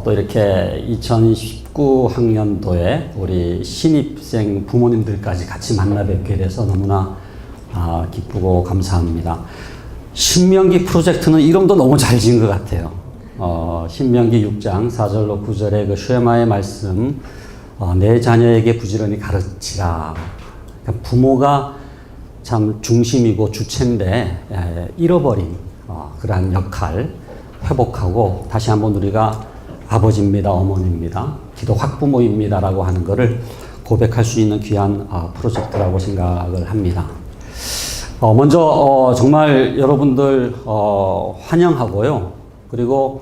또 이렇게 2019학년도에 우리 신입생 부모님들까지 같이 만나 뵙게 돼서 너무나 기쁘고 감사합니다. 신명기 프로젝트는 이름도 너무 잘 지은 것 같아요. 신명기 6장 4절로 9절의 그 쉐마의 말씀, 내 자녀에게 부지런히 가르치라. 그러니까 부모가 참 중심이고 주체인데 잃어버린 그러한 역할 회복하고 다시 한번 우리가 아버지입니다, 어머니입니다, 기도 학부모입니다 라고 하는 것을 고백할 수 있는 귀한 프로젝트라고 생각을 합니다. 먼저 정말 여러분들 환영하고요. 그리고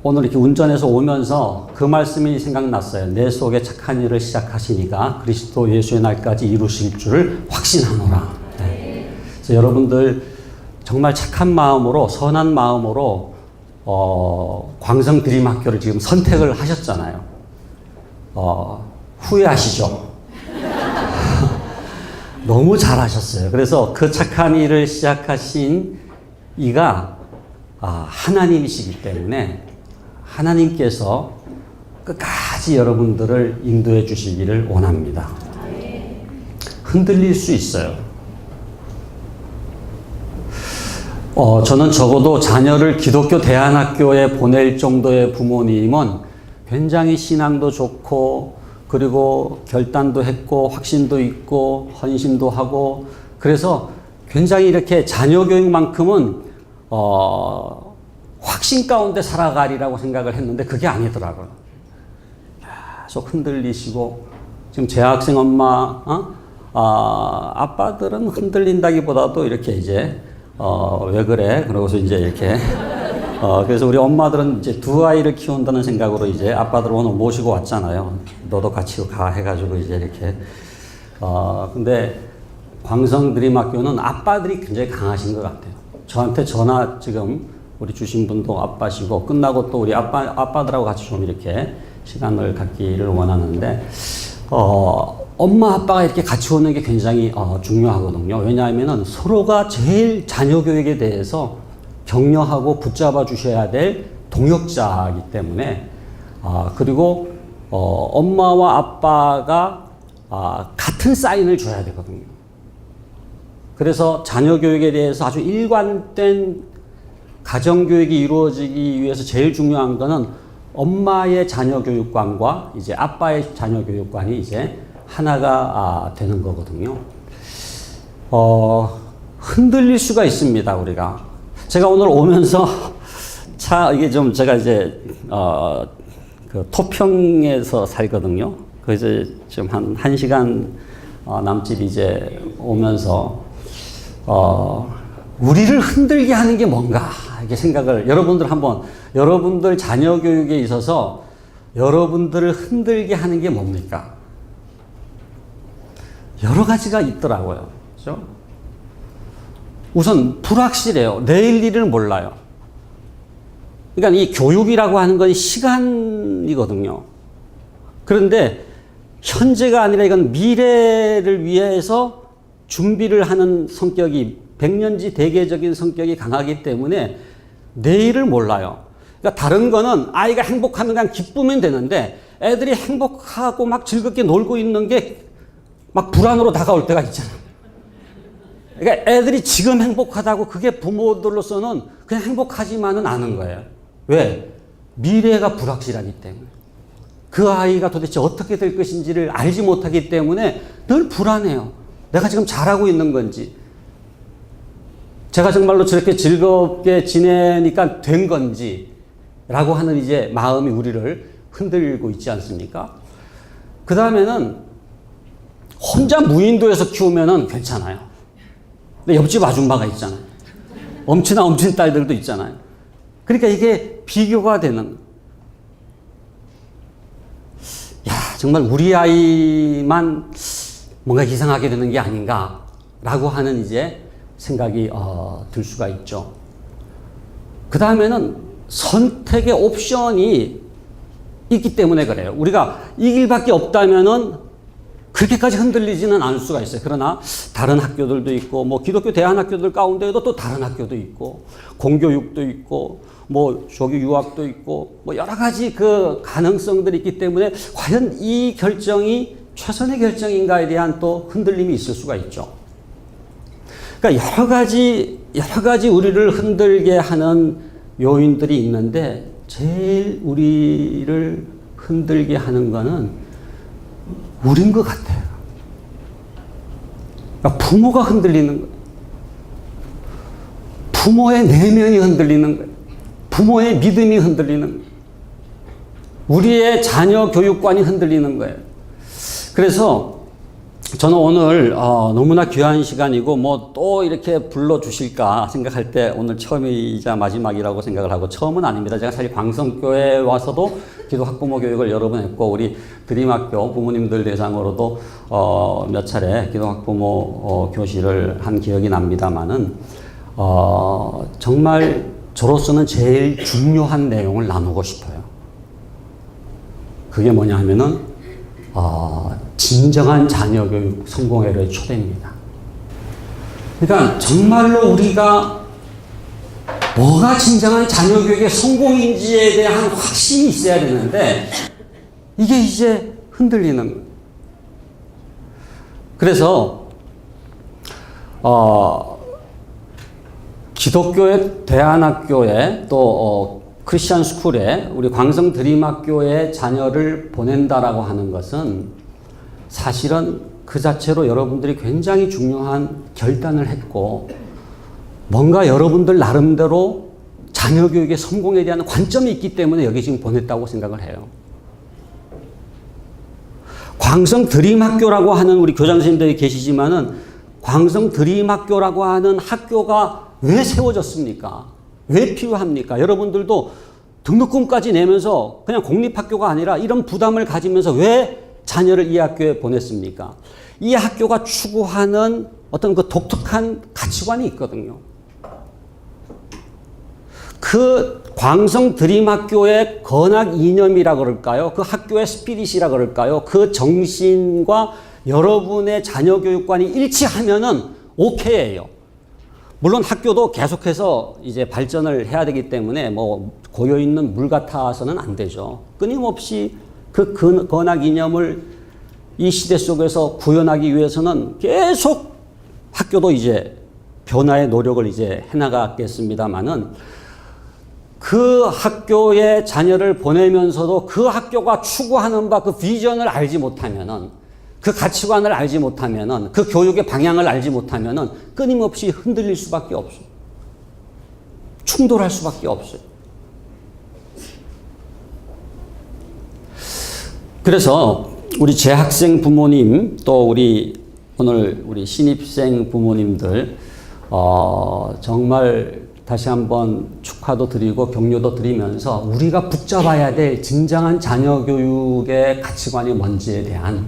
오늘 이렇게 운전해서 오면서 그 말씀이 생각났어요. 내 속에 착한 일을 시작하시니까 그리스도 예수의 날까지 이루실 줄을 확신하노라. 네. 그래서 여러분들 정말 착한 마음으로, 선한 마음으로 광성 드림학교를 지금 선택을 하셨잖아요. 후회하시죠? 너무 잘하셨어요. 그래서 그 착한 일을 시작하신 이가 하나님이시기 때문에 하나님께서 끝까지 여러분들을 인도해 주시기를 원합니다. 흔들릴 수 있어요. 저는 적어도 자녀를 기독교 대안학교에 보낼 정도의 부모님은 굉장히 신앙도 좋고, 그리고 결단도 했고, 확신도 있고, 헌신도 하고, 그래서 굉장히 이렇게 자녀 교육만큼은, 확신 가운데 살아가리라고 생각을 했는데 그게 아니더라고요. 계속 흔들리시고, 지금 재학생 엄마, 아빠들은 흔들린다기보다도 이렇게 이제, 왜 그래? 그러고서 이제 이렇게, 그래서 우리 엄마들은 이제 두 아이를 키운다는 생각으로 이제 아빠들 오늘 모시고 왔잖아요. 너도 같이 가 해가지고 이제 이렇게. 근데 광성 드림학교는 아빠들이 굉장히 강하신 것 같아요. 저한테 전화 지금 우리 주신 분도 아빠시고, 끝나고 또 우리 아빠들하고 같이 좀 이렇게 시간을 갖기를 원하는데, 엄마 아빠가 이렇게 같이 오는 게 굉장히 중요하거든요. 왜냐하면 서로가 제일 자녀 교육에 대해서 격려하고 붙잡아 주셔야 될 동역자이기 때문에, 그리고 엄마와 아빠가 같은 사인을 줘야 되거든요. 그래서 자녀 교육에 대해서 아주 일관된 가정 교육이 이루어지기 위해서 제일 중요한 거는 엄마의 자녀 교육관과 이제 아빠의 자녀 교육관이 이제 하나가 되는 거거든요. 흔들릴 수가 있습니다, 우리가. 제가 오늘 오면서 이게 좀 제가 이제, 그 토평에서 살거든요. 그래서 지금 한 시간 남짓 이제 오면서, 우리를 흔들게 하는 게 뭔가, 이렇게 생각을, 여러분들 자녀 교육에 있어서 여러분들을 흔들게 하는 게 뭡니까? 여러 가지가 있더라고요. 그렇죠? 우선 불확실해요. 내일 일을 몰라요. 그러니까 이 교육이라고 하는 건 시간이거든요. 그런데 현재가 아니라 이건 미래를 위해서 준비를 하는 성격이, 백년지 대계적인 성격이 강하기 때문에 내일을 몰라요. 그러니까 다른 거는 아이가 행복하면 그냥 기쁘면 되는데, 애들이 행복하고 막 즐겁게 놀고 있는 게 막 불안으로 다가올 때가 있잖아요. 그러니까 애들이 지금 행복하다고 그게 부모들로서는 그냥 행복하지만은 않은 거예요. 왜? 미래가 불확실하기 때문에. 그 아이가 도대체 어떻게 될 것인지를 알지 못하기 때문에 늘 불안해요. 내가 지금 잘하고 있는 건지, 제가 정말로 저렇게 즐겁게 지내니까 된 건지 라고 하는 이제 마음이 우리를 흔들고 있지 않습니까? 그 다음에는 혼자 무인도에서 키우면은 괜찮아요. 근데 옆집 아줌마가 있잖아요. 엄친 딸들도 있잖아요. 그러니까 이게 비교가 되는. 정말 우리 아이만 뭔가 이상하게 되는 게 아닌가라고 하는 이제 생각이 들 수가 있죠. 그 다음에는 선택의 옵션이 있기 때문에 그래요. 우리가 이 길밖에 없다면은 그렇게까지 흔들리지는 않을 수가 있어요. 그러나 다른 학교들도 있고, 뭐 기독교 대안학교들 가운데에도 또 다른 학교도 있고, 공교육도 있고, 뭐 조기 유학도 있고 뭐 여러 가지 그 가능성들이 있기 때문에 과연 이 결정이 최선의 결정인가에 대한 또 흔들림이 있을 수가 있죠. 그러니까 여러 가지 우리를 흔들게 하는 요인들이 있는데 제일 우리를 흔들게 하는 거는 우린 것 같아요. 그러니까 부모가 흔들리는 거예요. 부모의 내면이 흔들리는 거예요. 부모의 믿음이 흔들리는 거예요. 우리의 자녀 교육관이 흔들리는 거예요. 그래서 저는 오늘 너무나 귀한 시간이고 뭐 또 이렇게 불러주실까 생각할 때 오늘 처음이자 마지막이라고 생각을 하고, 처음은 아닙니다. 제가 사실 광성교회에 와서도 기도 학부모 교육을 여러 번 했고 우리 드림학교 부모님들 대상으로도 몇 차례 기도 학부모 교실을 한 기억이 납니다만은 정말 저로서는 제일 중요한 내용을 나누고 싶어요. 그게 뭐냐 하면은 진정한 자녀교육 성공회로의 초대입니다. 그러니까 정말로 우리가 뭐가 진정한 자녀교육의 성공인지에 대한 확신이 있어야 되는데 이게 이제 흔들리는 거예요. 그래서 기독교의 대안학교에 또 크리스천 스쿨에 우리 광성 드림학교에 자녀를 보낸다라고 하는 것은 사실은 그 자체로 여러분들이 굉장히 중요한 결단을 했고 뭔가 여러분들 나름대로 자녀 교육의 성공에 대한 관점이 있기 때문에 여기 지금 보냈다고 생각을 해요. 광성 드림학교라고 하는 우리 교장 선생님들이 계시지만은 광성 드림학교라고 하는 학교가 왜 세워졌습니까? 왜 필요합니까? 여러분들도 등록금까지 내면서 그냥 공립학교가 아니라 이런 부담을 가지면서 왜 자녀를 이 학교에 보냈습니까? 이 학교가 추구하는 어떤 그 독특한 가치관이 있거든요. 그 광성 드림학교의 건학 이념이라 그럴까요? 그 학교의 스피릿이라 그럴까요? 그 정신과 여러분의 자녀 교육관이 일치하면은 오케이예요. 물론 학교도 계속해서 이제 발전을 해야 되기 때문에 뭐 고여있는 물 같아서는 안 되죠. 끊임없이 그 건학 이념을 이 시대 속에서 구현하기 위해서는 계속 학교도 이제 변화의 노력을 이제 해나가겠습니다만은 그 학교에 자녀를 보내면서도 그 학교가 추구하는 바 그 비전을 알지 못하면은, 그 가치관을 알지 못하면은, 그 교육의 방향을 알지 못하면은 끊임없이 흔들릴 수밖에 없어요. 충돌할 수밖에 없어요. 그래서 우리 재학생 부모님, 또 오늘 우리 신입생 부모님들 정말 다시 한번 축하도 드리고 격려도 드리면서 우리가 붙잡아야 될 진정한 자녀 교육의 가치관이 뭔지에 대한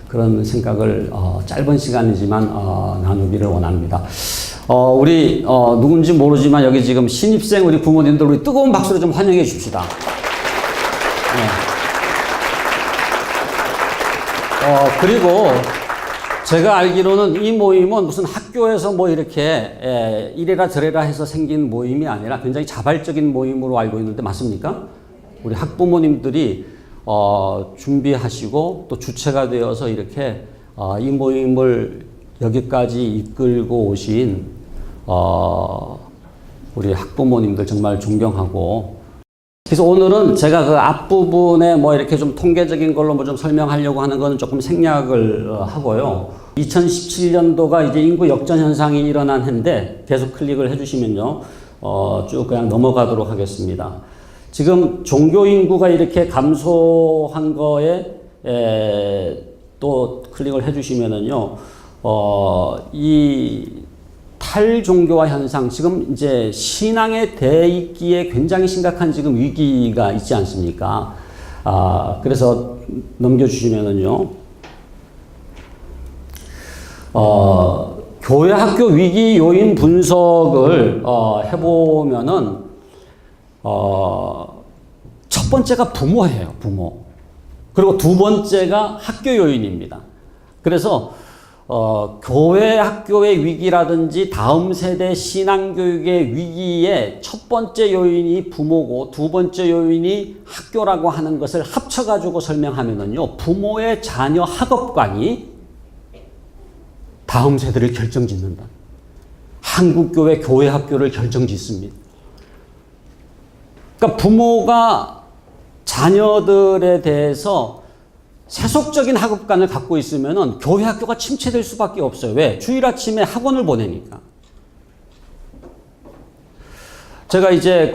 그런 생각을 짧은 시간이지만 나누기를 원합니다. 우리 누군지 모르지만 여기 지금 신입생 우리 부모님들 우리 뜨거운 박수로 좀 환영해 줍시다. 네. 그리고 제가 알기로는 이 모임은 무슨 학교에서 뭐 이렇게 이래라 저래라 해서 생긴 모임이 아니라 굉장히 자발적인 모임으로 알고 있는데 맞습니까? 우리 학부모님들이 준비하시고 또 주체가 되어서 이렇게 이 모임을 여기까지 이끌고 오신 우리 학부모님들 정말 존경하고, 그래서 오늘은 제가 그 앞부분에 뭐 이렇게 좀 통계적인 걸로 뭐 좀 설명하려고 하는 거는 조금 생략을 하고요. 2017년도가 이제 인구 역전 현상이 일어난 해인데 계속 클릭을 해주시면요. 쭉 그냥 넘어가도록 하겠습니다. 지금 종교 인구가 이렇게 감소한 거에 또 클릭을 해주시면은요. 이 탈종교화 현상, 지금 이제 신앙의 대입기에 굉장히 심각한 지금 위기가 있지 않습니까? 그래서 넘겨주시면은요. 교회 학교 위기 요인 분석을 해보면은 첫 번째가 부모예요, 부모. 그리고 두 번째가 학교 요인입니다. 그래서 교회 학교의 위기라든지 다음 세대 신앙교육의 위기의 첫 번째 요인이 부모고 두 번째 요인이 학교라고 하는 것을 합쳐가지고 설명하면은요, 부모의 자녀 학업관이 다음 세대를 결정짓는다. 한국교회 교회 학교를 결정짓습니다. 그러니까 부모가 자녀들에 대해서 세속적인 학업관을 갖고 있으면은 교회 학교가 침체될 수밖에 없어요. 왜? 주일 아침에 학원을 보내니까. 제가 이제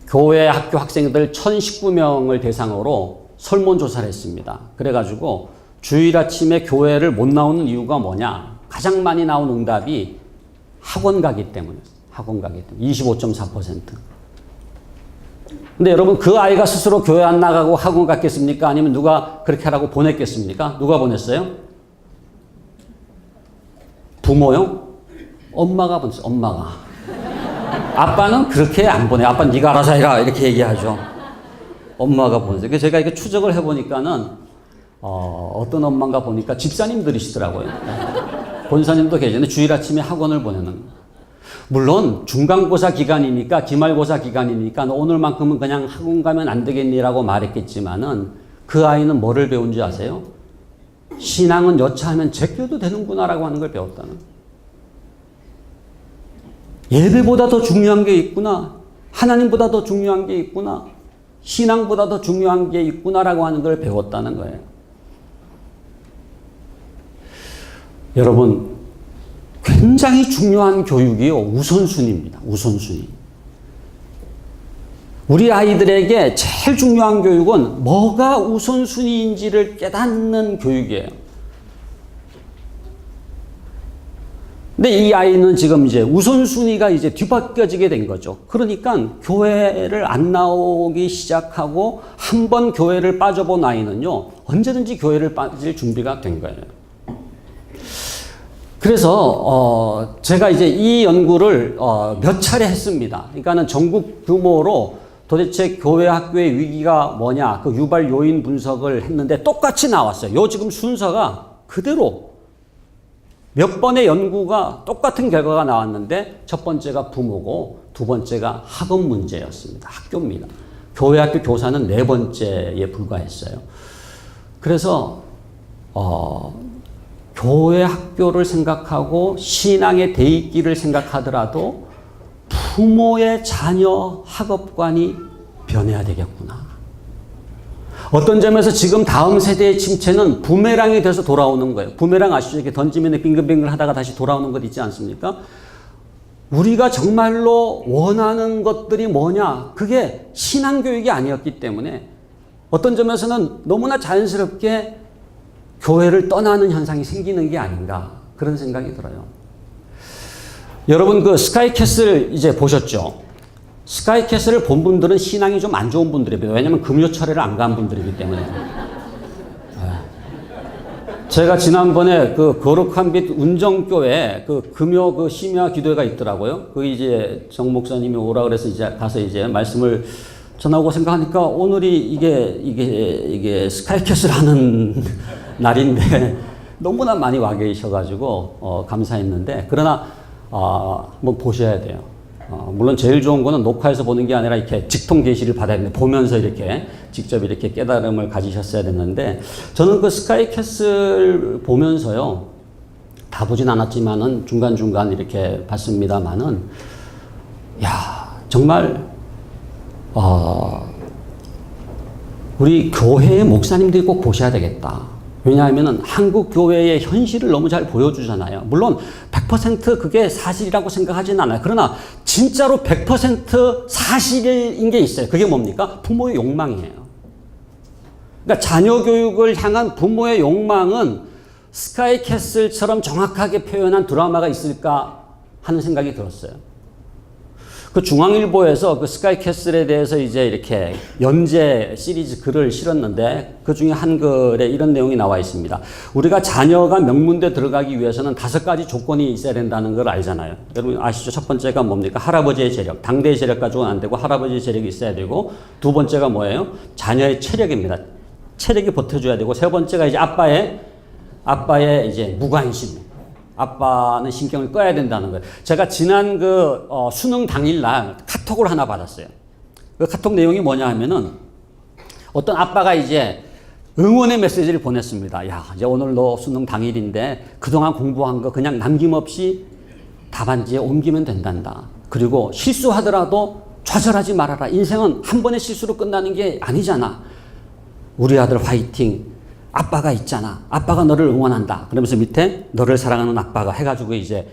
교회 학교 학생들 1019명을 대상으로 설문조사를 했습니다. 그래가지고 주일 아침에 교회를 못 나오는 이유가 뭐냐? 가장 많이 나온 응답이 학원 가기 때문에. 학원 가기 때문에. 25.4%. 근데 여러분, 그 아이가 스스로 교회 안 나가고 학원 갔겠습니까? 아니면 누가 그렇게 하라고 보냈겠습니까? 누가 보냈어요? 부모요? 엄마가 보냈어요. 엄마가. 아빠는 그렇게 안 보내요. 아빠는 네가 알아서 해라 이렇게 얘기하죠. 엄마가 보냈어요. 그래서 제가 이렇게 추적을 해보니까는 어떤 엄마인가 보니까 집사님들이시더라고요. 본사님도 계시는데 주일 아침에 학원을 보내는 거예요. 물론 중간고사 기간이니까 기말고사 기간이니까 오늘만큼은 그냥 학원 가면 안 되겠니라고 말했겠지만은 그 아이는 뭐를 배운지 아세요? 신앙은 여차하면 제껴도 되는구나라고 하는 걸 배웠다는. 예배보다 더 중요한 게 있구나. 하나님보다 더 중요한 게 있구나. 신앙보다 더 중요한 게 있구나라고 하는 걸 배웠다는 거예요. 여러분, 굉장히 중요한 교육이요. 우선순위입니다. 우선순위. 우리 아이들에게 제일 중요한 교육은 뭐가 우선순위인지를 깨닫는 교육이에요. 근데 이 아이는 지금 이제 우선순위가 이제 뒤바뀌어지게 된 거죠. 그러니까 교회를 안 나오기 시작하고 한 번 교회를 빠져본 아이는요, 언제든지 교회를 빠질 준비가 된 거예요. 그래서 제가 이제 이 연구를 몇 차례 했습니다. 그러니까는 전국 규모로 도대체 교회 학교의 위기가 뭐냐, 그 유발 요인 분석을 했는데 똑같이 나왔어요. 요 지금 순서가 그대로 몇 번의 연구가 똑같은 결과가 나왔는데 첫 번째가 부모고 두 번째가 학업 문제였습니다. 학교입니다. 교회 학교 교사는 네 번째에 불과했어요. 그래서 교회 학교를 생각하고 신앙의 대입기를 생각하더라도 부모의 자녀 학업관이 변해야 되겠구나. 어떤 점에서 지금 다음 세대의 침체는 부메랑이 돼서 돌아오는 거예요. 부메랑 아시죠? 이렇게 던지면 빙글빙글 하다가 다시 돌아오는 것 있지 않습니까? 우리가 정말로 원하는 것들이 뭐냐? 그게 신앙교육이 아니었기 때문에 어떤 점에서는 너무나 자연스럽게 교회를 떠나는 현상이 생기는 게 아닌가, 그런 생각이 들어요. 여러분, 그 스카이캐슬 이제 보셨죠? 스카이캐슬을 본 분들은 신앙이 좀 안 좋은 분들이에요. 왜냐면 금요철에를 안 간 분들이기 때문에. 제가 지난번에 그 거룩한 빛 운정교회 그 금요 그 심야 기도회가 있더라고요. 그 이제 정 목사님이 오라 그래서 이제 가서 이제 말씀을 전하고 생각하니까 오늘이 이게 스카이캐슬 하는 날인데 너무나 많이 와 계셔가지고 감사했는데, 그러나 한번 보셔야 돼요. 물론 제일 좋은 거는 녹화해서 보는 게 아니라 이렇게 직통 계시를 받아야 되는데 보면서 이렇게 직접 이렇게 깨달음을 가지셨어야 됐는데, 저는 그 스카이캐슬 보면서요, 다 보진 않았지만은 중간중간 이렇게 봤습니다만은, 야, 정말 우리 교회의 목사님들이 꼭 보셔야 되겠다. 왜냐하면 한국 교회의 현실을 너무 잘 보여주잖아요. 물론 100% 그게 사실이라고 생각하지는 않아요. 그러나 진짜로 100% 사실인 게 있어요. 그게 뭡니까? 부모의 욕망이에요. 그러니까 자녀 교육을 향한 부모의 욕망은 스카이캐슬처럼 정확하게 표현한 드라마가 있을까 하는 생각이 들었어요. 그 중앙일보에서 그 스카이캐슬에 대해서 이제 이렇게 연재 시리즈 글을 실었는데 그 중에 한 글에 이런 내용이 나와 있습니다. 우리가 자녀가 명문대 들어가기 위해서는 5가지 조건이 있어야 된다는 걸 알잖아요. 여러분 아시죠? 첫 번째가 뭡니까? 할아버지의 재력. 당대의 재력 가지고는 안 되고 할아버지의 재력이 있어야 되고, 두 번째가 뭐예요? 자녀의 체력입니다. 체력이 버텨줘야 되고, 세 번째가 이제 아빠의 아빠의 이제 무관심. 아빠는 신경을 꺼야 된다는 거예요. 제가 지난 수능 당일날 카톡을 하나 받았어요. 그 카톡 내용이 뭐냐 하면은 어떤 아빠가 이제 응원의 메시지를 보냈습니다. 야, 이제 오늘 너 수능 당일인데 그동안 공부한 거 그냥 남김없이 답안지에 옮기면 된단다. 그리고 실수하더라도 좌절하지 말아라. 인생은 한 번의 실수로 끝나는 게 아니잖아. 우리 아들 화이팅. 아빠가 있잖아. 아빠가 너를 응원한다. 그러면서 밑에 너를 사랑하는 아빠가 해가지고 이제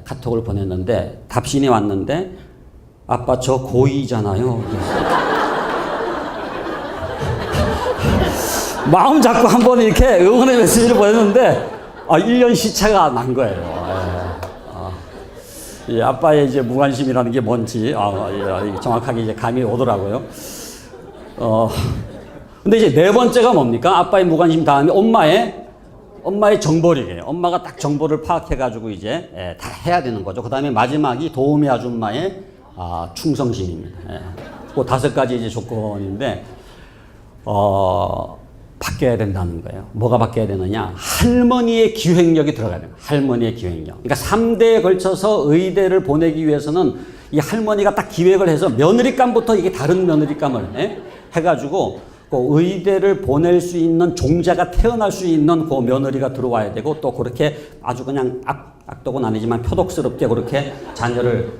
카톡을 보냈는데 답신이 왔는데 아빠 저 고2잖아요. 마음 잡고 한번 이렇게 응원의 메시지를 보냈는데 1년 시차가 난 거예요. 이 아빠의 이제 무관심이라는 게 뭔지 정확하게 이제 감이 오더라고요. 근데 이제 네 번째가 뭡니까? 아빠의 무관심 다음에 엄마의 정보력이에요. 엄마가 딱 정보를 파악해가지고 이제 다 해야 되는 거죠. 그 다음에 마지막이 도우미 아줌마의 충성심입니다. 그 5가지 이제 조건인데 바뀌어야 된다는 거예요. 뭐가 바뀌어야 되느냐? 할머니의 기획력이 들어가야 돼요. 할머니의 기획력. 그러니까 3대에 걸쳐서 의대를 보내기 위해서는 이 할머니가 딱 기획을 해서 며느리감부터 이게 다른 며느리감을 해가지고 그 의대를 보낼 수 있는 종자가 태어날 수 있는 그 며느리가 들어와야 되고 또 그렇게 아주 그냥 악독은 아니지만 표독스럽게 그렇게 자녀를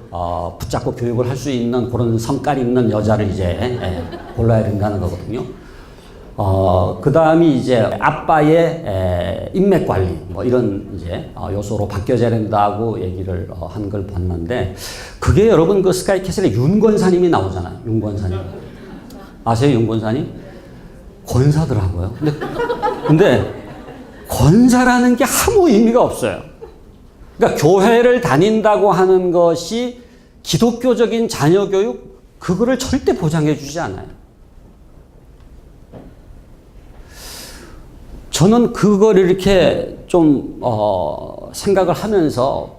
붙잡고 교육을 할 수 있는 그런 성깔 있는 여자를 이제 골라야 된다는 거거든요. 그 다음이 이제 아빠의 인맥 관리, 뭐 이런 이제 요소로 바뀌어져야 된다고 얘기를 한 걸 봤는데, 그게 여러분 그 스카이캐슬에 윤권사님이 나오잖아요. 윤권사님. 아세요, 윤권사님? 권사더라고요. 근데 권사라는 게 아무 의미가 없어요. 그러니까 교회를 다닌다고 하는 것이 기독교적인 자녀 교육, 그거를 절대 보장해 주지 않아요. 저는 그걸 이렇게 좀 생각을 하면서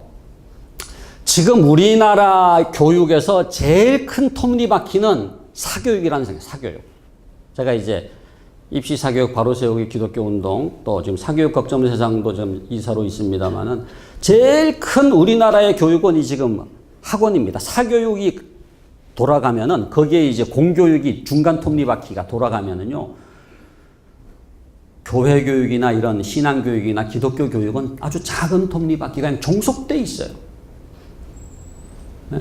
지금 우리나라 교육에서 제일 큰 톱니바퀴는 사교육이라는 생각, 사교육. 제가 이제 입시 사교육 바로 세우기 기독교 운동, 또 지금 사교육 걱정 세상도 좀 이사로 있습니다만은 제일 큰 우리나라의 교육은 이 지금 학원입니다. 사교육이 돌아가면은 거기에 이제 공교육이 중간 톱니바퀴가 돌아가면은요. 교회 교육이나 이런 신앙 교육이나 기독교 교육은 아주 작은 톱니바퀴가 그냥 종속돼 있어요. 네?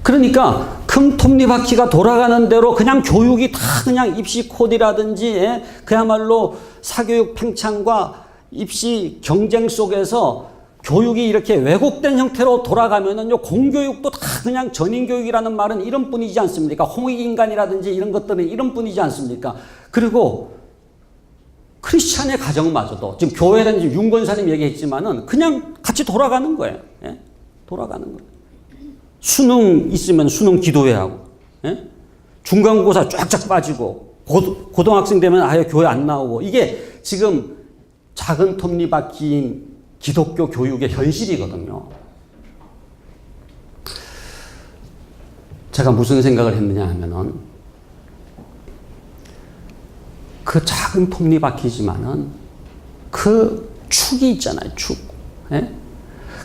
그러니까 큰 톱니바퀴가 돌아가는 대로 그냥 교육이 다 그냥 입시 코드라든지 그야말로 사교육 팽창과 입시 경쟁 속에서 교육이 이렇게 왜곡된 형태로 돌아가면은요, 공교육도 다 그냥 전인교육이라는 말은 이런 뿐이지 않습니까? 홍익인간이라든지 이런 것들은 이런 뿐이지 않습니까? 그리고 크리스찬의 가정마저도 지금 교회는 지금 윤권사님 얘기했지만은 그냥 같이 돌아가는 거예요. 예? 돌아가는 거예요. 수능 있으면 수능 기도회 하고, 예? 중간고사 쫙쫙 빠지고, 고등학생 되면 아예 교회 안 나오고, 이게 지금 작은 톱니바퀴인 기독교 교육의 현실이거든요. 제가 무슨 생각을 했느냐 하면은, 그 작은 톱니바퀴지만은 그 축이 있잖아요, 축. 예?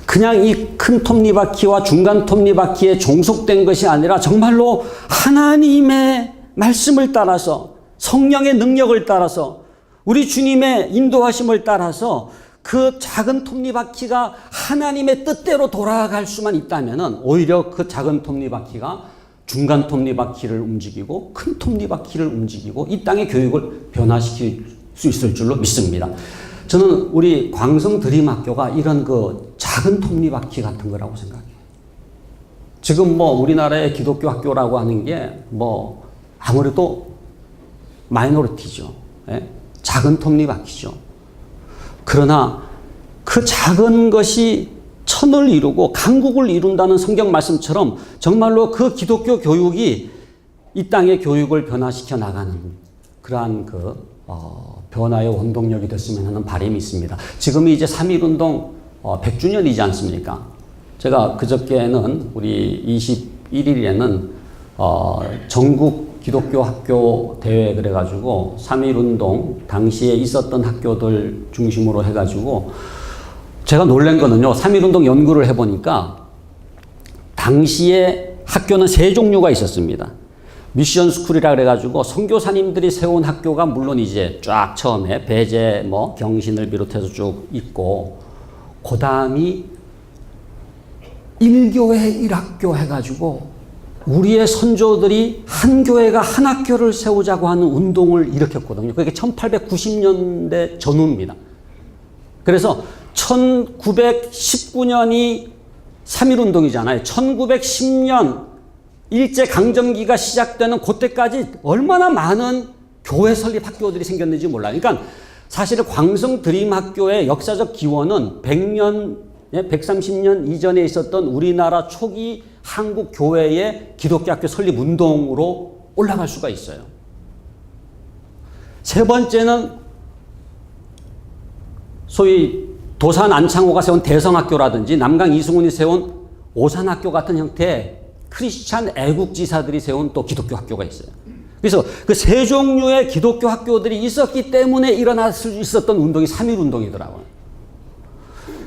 그냥 이 큰 톱니바퀴와 중간 톱니바퀴에 종속된 것이 아니라 정말로 하나님의 말씀을 따라서, 성령의 능력을 따라서, 우리 주님의 인도하심을 따라서 그 작은 톱니바퀴가 하나님의 뜻대로 돌아갈 수만 있다면은 오히려 그 작은 톱니바퀴가 중간 톱니바퀴를 움직이고 큰 톱니바퀴를 움직이고 이 땅의 교육을 변화시킬 수 있을 줄로 믿습니다. 저는 우리 광성 드림학교가 이런 그 작은 톱니바퀴 같은 거라고 생각해요. 지금 뭐 우리나라의 기독교 학교라고 하는 게 뭐 아무래도 마이너리티죠. 예? 작은 톱니바퀴죠. 그러나 그 작은 것이 천을 이루고 강국을 이룬다는 성경 말씀처럼 정말로 그 기독교 교육이 이 땅의 교육을 변화시켜 나가는 그러한 변화의 원동력이 됐으면 하는 바람이 있습니다. 지금이 이제 3.1운동 100주년이지 않습니까? 제가 그저께는 우리 21일에는 전국 기독교 학교 대회 그래가지고 3.1운동 당시에 있었던 학교들 중심으로 해가지고 제가 놀란 거는요. 3.1운동 연구를 해보니까 당시에 학교는 세 종류가 있었습니다. 미션 스쿨이라 그래가지고 선교사님들이 세운 학교가 물론 이제 쫙 처음에 배제 뭐 경신을 비롯해서 쭉 있고 그 다음이 1교회 1학교 해가지고 우리의 선조들이 한 교회가 한 학교를 세우자고 하는 운동을 일으켰거든요. 그게 1890년대 전후입니다. 그래서 1919년이 3.1운동이잖아요. 1910년 일제강점기가 시작되는 그때까지 얼마나 많은 교회 설립 학교들이 생겼는지 몰라요. 그러니까 사실 광성 드림학교의 역사적 기원은 100년, 130년 이전에 있었던 우리나라 초기 한국 교회의 기독교 학교 설립 운동으로 올라갈 수가 있어요. 세 번째는 소위 도산 안창호가 세운 대성학교라든지 남강 이승훈이 세운 오산학교 같은 형태의 크리스찬 애국지사들이 세운 또 기독교 학교가 있어요. 그래서 그 세 종류의 기독교 학교들이 있었기 때문에 일어날 수 있었던 운동이 3.1운동이더라고요.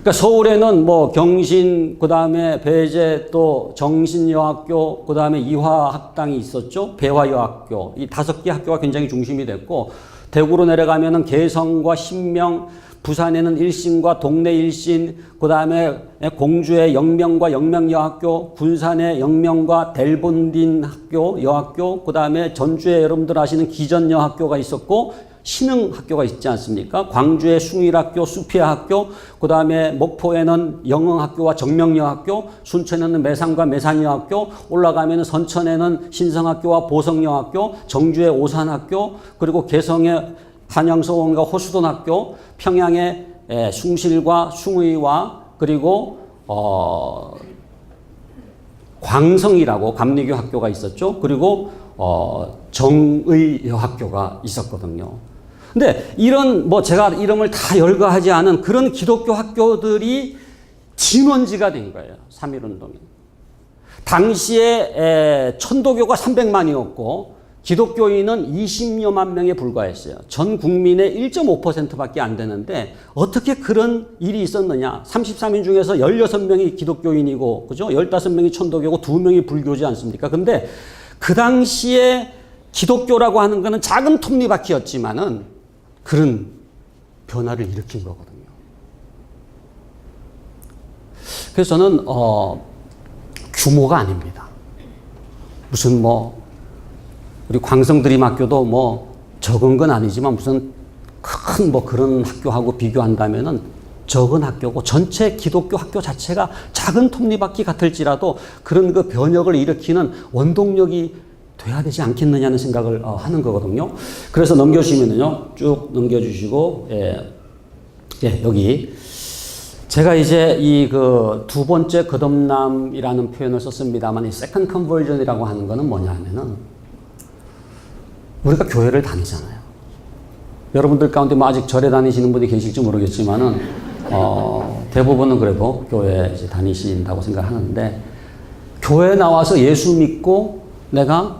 그러니까 서울에는 뭐 경신, 그 다음에 배제, 또 정신여학교, 그 다음에 이화학당이 있었죠. 배화여학교. 이 5개 학교가 굉장히 중심이 됐고, 대구로 내려가면은 개성과 신명, 부산에는 일신과 동네 일신, 그 다음에 공주의 영명과 영명여학교, 군산의 영명과 델본딘 학교, 여학교, 그 다음에 전주에 여러분들 아시는 기전여학교가 있었고, 신흥학교가 있지 않습니까? 광주의 숭일학교, 수피아학교, 그 다음에 목포에는 영흥학교와 정명여학교, 순천에는 매산과 매산여학교, 올라가면 선천에는 신성학교와 보성여학교, 정주의 오산학교, 그리고 개성의 한양서원과 호수돈학교, 평양의 숭실과 숭의와 그리고 광성이라고 감리교 학교가 있었죠. 그리고 정의여학교가 있었거든요. 근데 이런 뭐 제가 이름을 다 열거하지 않은 그런 기독교 학교들이 진원지가 된 거예요. 3.1운동이. 당시에 천도교가 300만이었고 기독교인은 20여만 명에 불과했어요. 전 국민의 1.5%밖에 안 되는데 어떻게 그런 일이 있었느냐. 33인 중에서 16명이 기독교인이고 그죠? 15명이 천도교고 2명이 불교지 않습니까? 근데 그 당시에 기독교라고 하는 것은 작은 톱니바퀴였지만은 그런 변화를 일으킨 거거든요. 그래서 저는 규모가 아닙니다. 무슨 뭐 우리 광성드림학교도 뭐 적은 건 아니지만 무슨 큰 뭐 그런 학교하고 비교한다면은 적은 학교고 전체 기독교 학교 자체가 작은 톱니바퀴 같을지라도 그런 그 변혁을 일으키는 원동력이 돼야 되지 않겠느냐는 생각을 하는 거거든요. 그래서 넘겨주시면요. 쭉 넘겨주시고, 여기. 제가 이제 이 그 두 번째 거듭남이라는 표현을 썼습니다만 이 second conversion이라고 하는 거는 뭐냐 하면은 우리가 교회를 다니잖아요. 여러분들 가운데 뭐 아직 절에 다니시는 분이 계실지 모르겠지만은, 대부분은 그래도 교회 이제 다니신다고 생각하는데, 교회에 나와서 예수 믿고 내가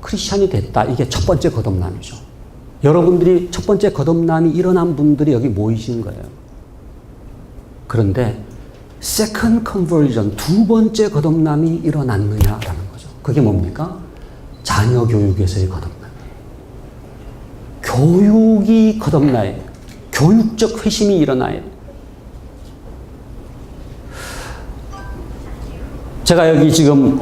크리스찬이 됐다. 이게 첫 번째 거듭남이죠. 여러분들이 첫 번째 거듭남이 일어난 분들이 여기 모이신 거예요. 그런데 second conversion, 두 번째 거듭남이 일어났느냐라는 거죠. 그게 뭡니까? 자녀 교육에서의 거듭남. 교육이 거듭나야 돼요. 교육적 회심이 일어나야 돼요. 제가 여기 지금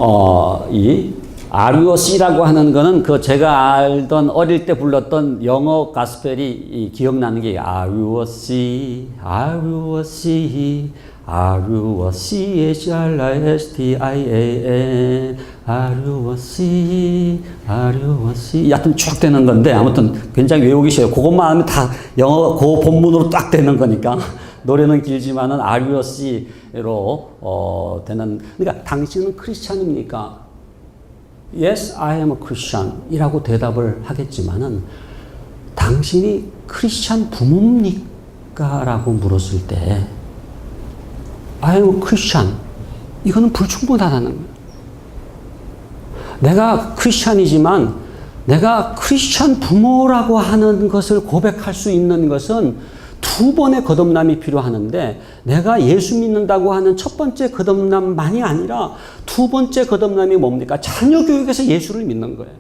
이 RUOC라고 하는 거는 그 제가 알던 어릴 때 불렀던 영어 가스펠이 기억나는 게 RUOC, RUOC, RUOC, HRISTIAN, RUOC, RUOC. 여하튼 쭉 되는 건데 아무튼 굉장히 외우기 쉬워요. 그것만 하면 다 영어 그 본문으로 딱 되는 거니까. 노래는 길지만은 RUOC로 되는. 그러니까 당신은 크리스찬입니까? Yes, I am a Christian 이라고 대답을 하겠지만은 당신이 크리스찬 부모입니까? 라고 물었을 때 I am a Christian 이거는 불충분하다는 거예요. 내가 크리스찬이지만 내가 크리스찬 부모라고 하는 것을 고백할 수 있는 것은 두 번의 거듭남이 필요하는데 내가 예수 믿는다고 하는 첫 번째 거듭남만이 아니라 두 번째 거듭남이 뭡니까? 자녀 교육에서 예수를 믿는 거예요.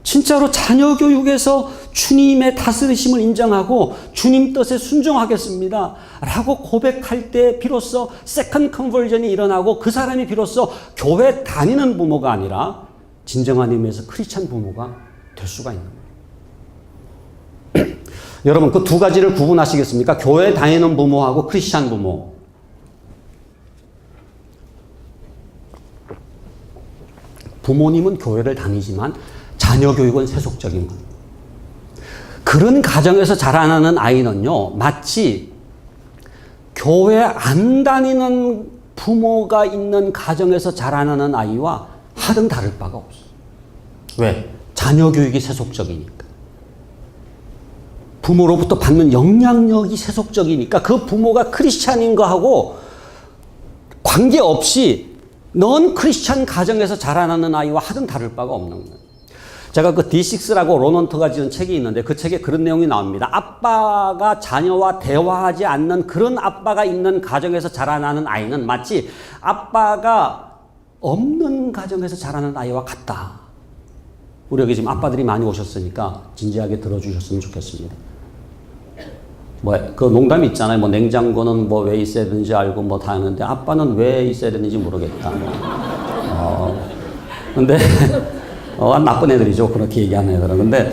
진짜로 자녀 교육에서 주님의 다스리심을 인정하고 주님 뜻에 순종하겠습니다 라고 고백할 때 비로소 세컨드 컨버전이 일어나고 그 사람이 비로소 교회 다니는 부모가 아니라 진정한 의미에서 크리스찬 부모가 될 수가 있는 거예요. 여러분 그 두 가지를 구분하시겠습니까? 교회 다니는 부모하고 크리스찬 부모. 부모님은 교회를 다니지만 자녀 교육은 세속적인 것. 그런 가정에서 자라나는 아이는요, 마치 교회 안 다니는 부모가 있는 가정에서 자라나는 아이와 하등 다를 바가 없어요. 왜? 자녀 교육이 세속적이니까. 부모로부터 받는 영향력이 세속적이니까 그 부모가 크리스찬인 거하고 관계없이 넌 크리스찬 가정에서 자라나는 아이와 하등 다를 바가 없는 거예요. 제가 그 D6라고 로넌트가 지은 책이 있는데 그 책에 그런 내용이 나옵니다. 아빠가 자녀와 대화하지 않는 그런 아빠가 있는 가정에서 자라나는 아이는 마치 아빠가 없는 가정에서 자라는 아이와 같다. 우리 여기 지금 아빠들이 많이 오셨으니까 진지하게 들어주셨으면 좋겠습니다. 그 농담이 있잖아요. 냉장고는 왜 있어야 되는지 알고 다 하는데 아빠는 왜 있어야 되는지 모르겠다. 근데 나쁜 애들이죠. 그렇게 얘기하는 애들은. 근데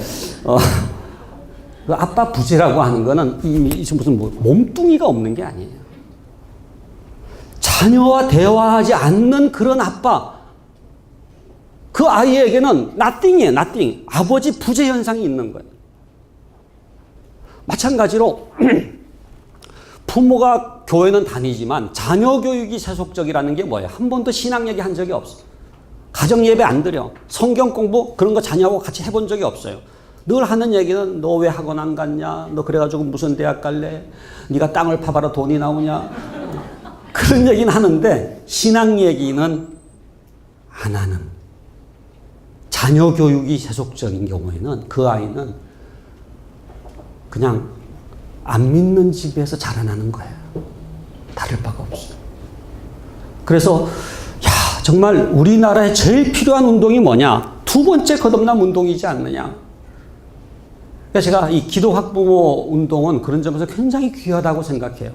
그 아빠 부재라고 하는 거는 무슨 몸뚱이가 없는 게 아니에요. 자녀와 대화하지 않는 그런 아빠. 그 아이에게는 nothing이에요. nothing. 아버지 부재 현상이 있는 거예요. 마찬가지로 부모가 교회는 다니지만 자녀 교육이 세속적이라는 게 뭐예요? 한 번도 신앙 얘기 한 적이 없어요. 가정 예배 안 드려. 성경 공부 그런 거 자녀하고 같이 해본 적이 없어요. 늘 하는 얘기는 너 왜 학원 안 갔냐? 너 그래가지고 무슨 대학 갈래? 네가 땅을 파봐라 돈이 나오냐? 그런 얘기는 하는데 신앙 얘기는 안 하는. 자녀 교육이 세속적인 경우에는 그 아이는 그냥 안 믿는 집에서 자라나는 거예요. 다를 바가 없어요. 그래서 정말 우리나라에 제일 필요한 운동이 뭐냐? 두 번째 거듭남 운동이지 않느냐? 그래서 제가 이 기도 학부모 운동은 그런 점에서 굉장히 귀하다고 생각해요.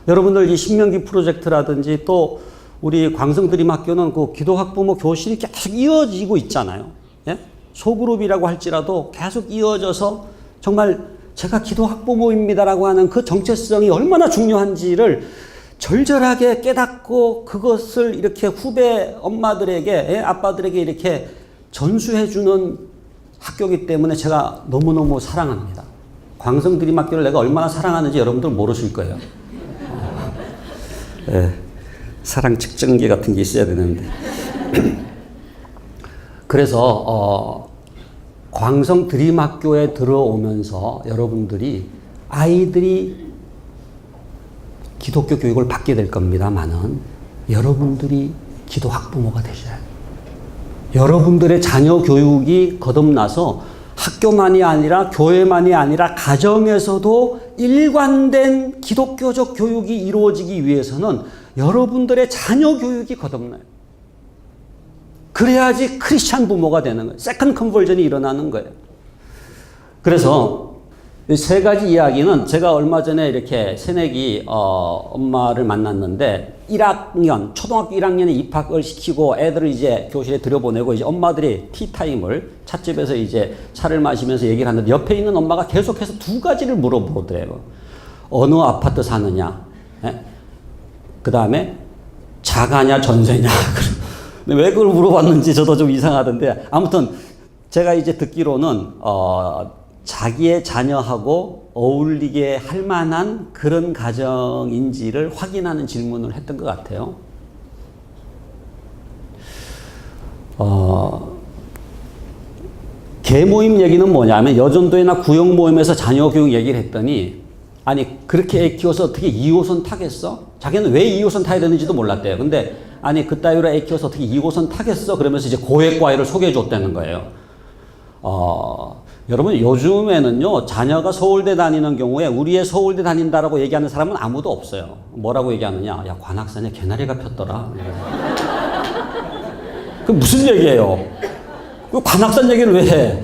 여러분들 이 신명기 프로젝트라든지 또 우리 광성드림학교는 그 기도 학부모 교실이 계속 이어지고 있잖아요. 예? 소그룹이라고 할지라도 계속 이어져서 정말 제가 기도 학부모입니다라고 하는 그 정체성이 얼마나 중요한지를 절절하게 깨닫고 그것을 이렇게 후배 엄마들에게, 아빠들에게 이렇게 전수해주는 학교이기 때문에 제가 너무너무 사랑합니다. 광성드림학교를 내가 얼마나 사랑하는지 여러분들 모르실 거예요. 사랑 측정기 같은 게 있어야 되는데. 그래서 광성드림학교에 들어오면서 여러분들이 아이들이 기독교 교육을 받게 될 겁니다만은 여러분들이 기도 학부모가 되셔야 해요. 여러분들의 자녀 교육이 거듭나서 학교만이 아니라 교회만이 아니라 가정에서도 일관된 기독교적 교육이 이루어지기 위해서는 여러분들의 자녀 교육이 거듭나요. 그래야지 크리스찬 부모가 되는 거예요. 세컨드 컨버전이 일어나는 거예요. 그래서 세 가지 이야기는 제가 얼마 전에 이렇게 새내기 엄마를 만났는데 1학년, 초등학교 1학년에 입학을 시키고 애들을 이제 교실에 들여보내고 이제 엄마들이 티타임을 찻집에서 이제 차를 마시면서 얘기를 하는데 옆에 있는 엄마가 계속해서 두 가지를 물어보더래요. 어느 아파트 사느냐, 그 다음에 자가냐 전세냐. 왜 그걸 물어봤는지 저도 좀 이상하던데 아무튼 제가 이제 듣기로는 자기의 자녀하고 어울리게 할 만한 그런 가정인지를 확인하는 질문을 했던 것 같아요. 개모임 얘기는 뭐냐면 여전도회나 구역 모임에서 자녀 교육 얘기를 했더니 아니 그렇게 애 키워서 어떻게 2호선 타겠어? 자기는 왜 2호선 타야 되는지도 몰랐대요. 근데 아니 그따위로 애 키워서 어떻게 2호선 타겠어? 그러면서 이제 고액과외를 소개해 줬다는 거예요. 여러분 요즘에는요 자녀가 서울대 다니는 경우에 우리의 서울대 다닌다라고 얘기하는 사람은 아무도 없어요. 뭐라고 얘기하느냐? 야 관악산에 개나리가 폈더라. 그 무슨 얘기예요? 그 관악산 얘기를 왜 해?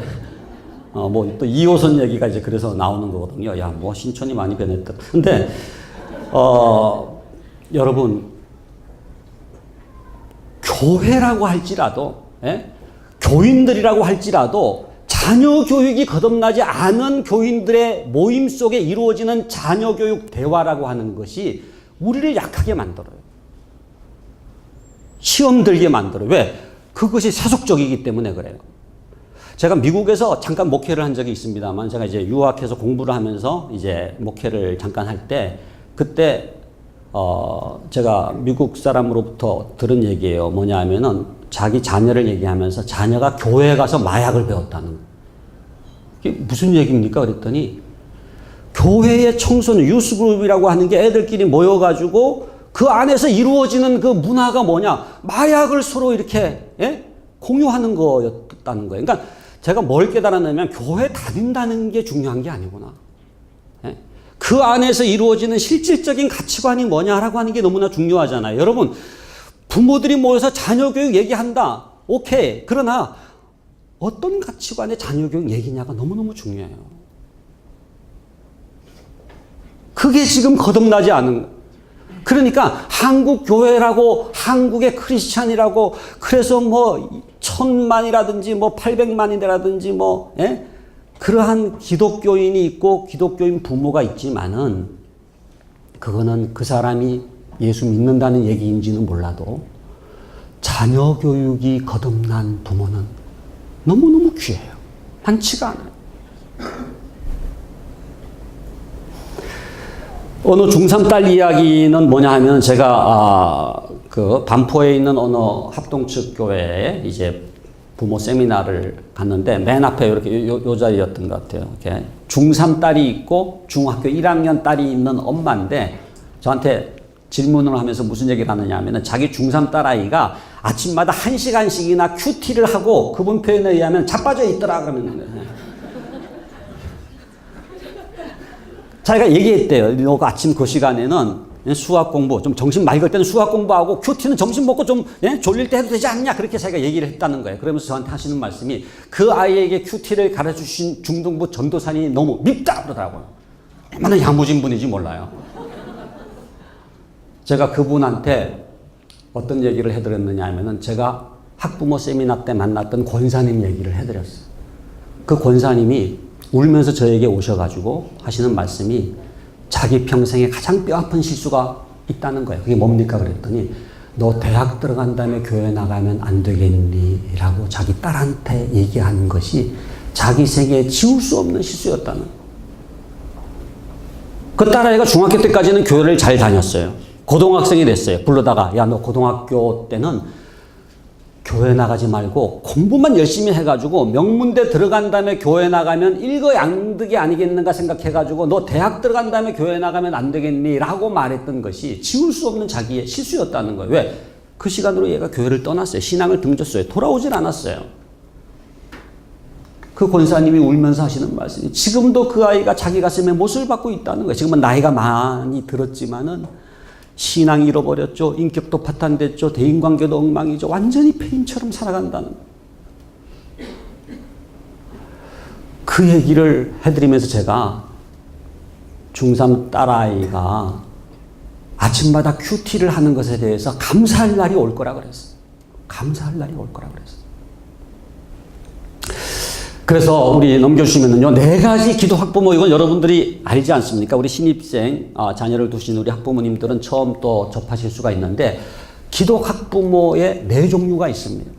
뭐 또 2호선 얘기가 이제 그래서 나오는 거거든요. 야, 뭐 신촌이 많이 변했다. 근데 여러분 교회라고 할지라도 교인들이라고 할지라도 자녀 교육이 거듭나지 않은 교인들의 모임 속에 이루어지는 자녀 교육 대화라고 하는 것이 우리를 약하게 만들어요. 시험 들게 만들어요. 왜? 그것이 세속적이기 때문에 그래요. 제가 미국에서 잠깐 목회를 한 적이 있습니다만 제가 이제 유학해서 공부를 하면서 이제 목회를 잠깐 할 때 그때 제가 미국 사람으로부터 들은 얘기예요. 뭐냐 하면은 자기 자녀를 얘기하면서 자녀가 교회에 가서 마약을 배웠다는 거예요. 이게 무슨 얘기입니까? 그랬더니 교회의 청소년 유스그룹이라고 하는 게 애들끼리 모여가지고 그 안에서 이루어지는 그 문화가 뭐냐? 마약을 서로 이렇게 공유하는 거였다는 거예요. 그러니까 제가 뭘 깨달았냐면 교회 다닌다는 게 중요한 게 아니구나. 그 안에서 이루어지는 실질적인 가치관이 뭐냐라고 하는 게 너무나 중요하잖아요. 여러분 부모들이 모여서 자녀 교육 얘기한다. 오케이. 그러나 어떤 가치관의 자녀 교육 얘기냐가 너무너무 중요해요. 그게 지금 거듭나지 않은 거예요. 그러니까 한국 교회라고 한국의 크리스찬이라고 그래서 뭐 1000만이라든지 뭐 800만이라든지 뭐 그러한 기독교인이 있고 기독교인 부모가 있지만은 그거는 그 사람이 예수 믿는다는 얘기인지는 몰라도 자녀 교육이 거듭난 부모는 너무너무 귀해요. 많지가 않아요. 어느 중3 딸 이야기는 뭐냐 하면 제가 그 반포에 있는 어느 합동측 교회에 이제 부모 세미나를 갔는데 맨 앞에 이렇게 요 자리였던 것 같아요. 이렇게 중3 딸이 있고 중학교 1학년 딸이 있는 엄마인데 저한테 질문을 하면서 무슨 얘기를 하느냐 하면은 자기 중3 딸아이가 아침마다 1시간씩이나 큐티를 하고 그분 표현에 의하면 자빠져 있더라 그러면 자기가 얘기했대요. 너 아침 그 시간에는 수학 공부, 좀 정신 맑을 때는 수학 공부하고 큐티는 점심 먹고 좀 졸릴 때 해도 되지 않냐? 그렇게 자기가 얘기를 했다는 거예요. 그러면서 저한테 하시는 말씀이 그 아이에게 큐티를 가르쳐주신 중등부 전도사님이 너무 밉다 그러더라고요. 얼마나 야무진 분인지 몰라요. 제가 그분한테 어떤 얘기를 해드렸느냐 하면은 제가 학부모 세미나 때 만났던 권사님 얘기를 해드렸어요. 그 권사님이 울면서 저에게 오셔가지고 하시는 말씀이 자기 평생에 가장 뼈아픈 실수가 있다는 거예요. 그게 뭡니까? 그랬더니 너 대학 들어간 다음에 교회 나가면 안 되겠니? 라고 자기 딸한테 얘기한 것이 자기 생애에 지울 수 없는 실수였다는 거예요. 그 딸아이가 중학교 때까지는 교회를 잘 다녔어요. 고등학생이 됐어요. 불러다가 야, 너 고등학교 때는 교회 나가지 말고 공부만 열심히 해가지고 명문대 들어간 다음에 교회 나가면 일거양득이 아니겠는가 생각해가지고 너 대학 들어간 다음에 교회 나가면 안 되겠니? 라고 말했던 것이 지울 수 없는 자기의 실수였다는 거예요. 왜? 그 시간으로 얘가 교회를 떠났어요. 신앙을 등졌어요. 돌아오질 않았어요. 그 권사님이 울면서 하시는 말씀이 지금도 그 아이가 자기 가슴에 못을 받고 있다는 거예요. 지금은 나이가 많이 들었지만은 신앙 잃어버렸죠. 인격도 파탄됐죠. 대인관계도 엉망이죠. 완전히 폐인처럼 살아간다는 그 얘기를 해드리면서 제가 중3 딸아이가 아침마다 큐티를 하는 것에 대해서 감사할 날이 올 거라 그랬어요. 감사할 날이 올 거라 그랬어요. 그래서 우리 넘겨주시면은요, 4가지 기도 학부모, 이건 여러분들이 알지 않습니까? 우리 신입생, 자녀를 두신 우리 학부모님들은 처음 또 접하실 수가 있는데, 기독 학부모의 4종류가 있습니다.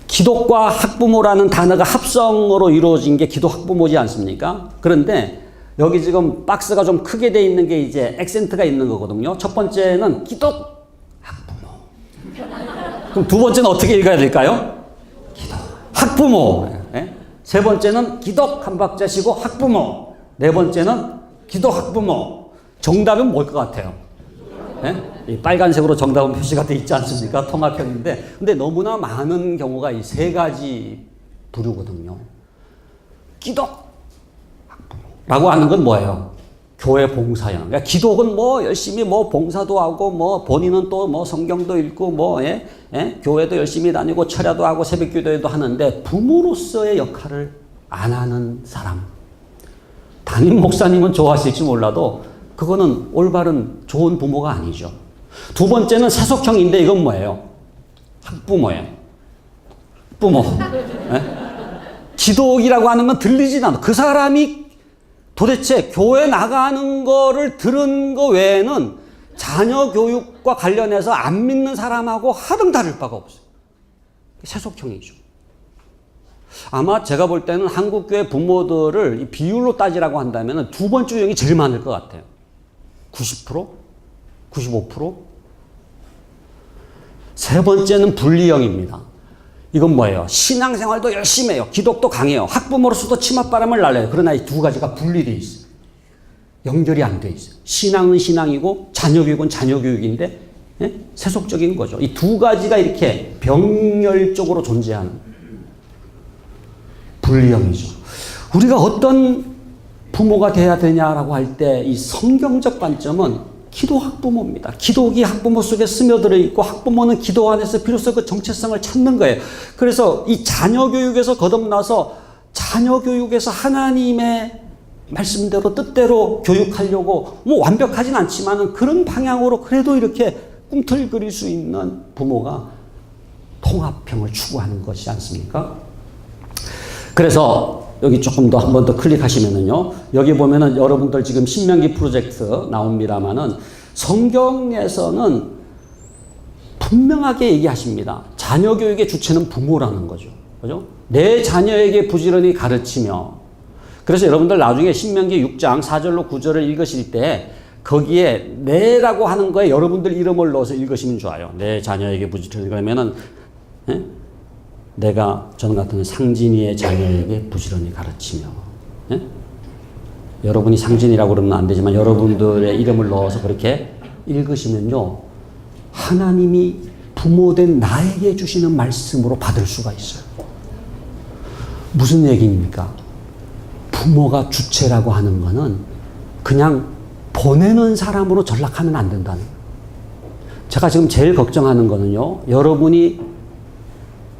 기독과 학부모라는 단어가 합성어로 이루어진 게 기독 학부모지 않습니까? 그런데 여기 지금 박스가 좀 크게 돼 있는 게 이제 액센트가 있는 거거든요. 첫 번째는 기독 학부모. 그럼 두 번째는 어떻게 읽어야 될까요? 학부모. 세 번째는 기독 한 박자시고 학부모. 네 번째는 기도 학부모. 정답은 뭘 것 같아요? 예? 이 빨간색으로 정답은 표시가 돼 있지 않습니까? 통합형인데. 근데 너무나 많은 경우가 이 세 가지 부류거든요. 기도 학부모라고 하는 건 뭐예요? 교회 봉사형. 그러니까 기독은 뭐 열심히 뭐 봉사도 하고 뭐 본인은 또 뭐 성경도 읽고 뭐 교회도 열심히 다니고 철야도 하고 새벽기도회도 하는데 부모로서의 역할을 안 하는 사람. 담임 목사님은 좋아하실지 몰라도 그거는 올바른 좋은 부모가 아니죠. 두 번째는 세속형인데 이건 뭐예요? 학부모예요. 부모. 기독이라고 하는 건 들리진 않아. 그 사람이 도대체 교회 나가는 거를 들은 거 외에는 자녀 교육과 관련해서 안 믿는 사람하고 하등 다를 바가 없어요. 세속형이죠. 아마 제가 볼 때는 한국교회 부모들을 비율로 따지라고 한다면 두 번째 유형이 제일 많을 것 같아요. 90%? 95%? 세 번째는 분리형입니다. 이건 뭐예요? 신앙생활도 열심히 해요. 기독도 강해요. 학부모로서도 치맛바람을 날려요. 그러나 이 두 가지가 분리되어 있어요. 연결이 안 돼 있어요. 신앙은 신앙이고 자녀교육은 자녀교육인데 세속적인 거죠. 이 두 가지가 이렇게 병렬적으로 존재하는 분리형이죠. 우리가 어떤 부모가 돼야 되냐라고 할 때 이 성경적 관점은 기도 학부모입니다. 기독이 학부모 속에 스며들어 있고 학부모는 기도 안에서 비로소 그 정체성을 찾는 거예요. 그래서 이 자녀 교육에서 거듭나서 자녀 교육에서 하나님의 말씀대로 뜻대로 교육하려고 뭐 완벽하진 않지만은 그런 방향으로 그래도 이렇게 꿈틀거릴 수 있는 부모가 통합형을 추구하는 것이지 않습니까? 그래서 여기 조금 더 한 번 더 클릭하시면은요. 여기 보면은 여러분들 지금 신명기 프로젝트 나옵니다만은 성경에서는 분명하게 얘기하십니다. 자녀 교육의 주체는 부모라는 거죠. 그죠? 내 자녀에게 부지런히 가르치며. 그래서 여러분들 나중에 신명기 6장 4절로 9절을 읽으실 때 거기에 내라고 하는 거에 여러분들 이름을 넣어서 읽으시면 좋아요. 내 자녀에게 부지런히. 그러면은 내가 저는 같은 상진이의 자녀에게 부지런히 가르치며. 여러분이 상진이라고 그러면 안 되지만 여러분들의 이름을 넣어서 그렇게 읽으시면요. 하나님이 부모된 나에게 주시는 말씀으로 받을 수가 있어요. 무슨 얘기입니까? 부모가 주체라고 하는 거는 그냥 보내는 사람으로 전락하면 안 된다는 거예요. 제가 지금 제일 걱정하는 거는요. 여러분이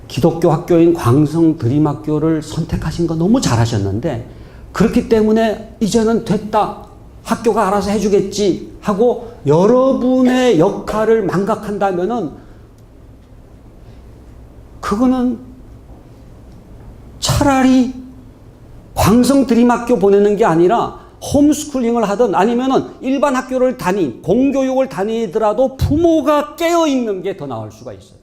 기독교 학교인 광성드림학교를 선택하신 거 너무 잘하셨는데 그렇기 때문에 이제는 됐다. 학교가 알아서 해주겠지 하고 여러분의 역할을 망각한다면은 그거는 차라리 광성드림학교 보내는 게 아니라 홈스쿨링을 하든 아니면은 일반 학교를 공교육을 다니더라도 부모가 깨어있는 게 더 나을 수가 있어요.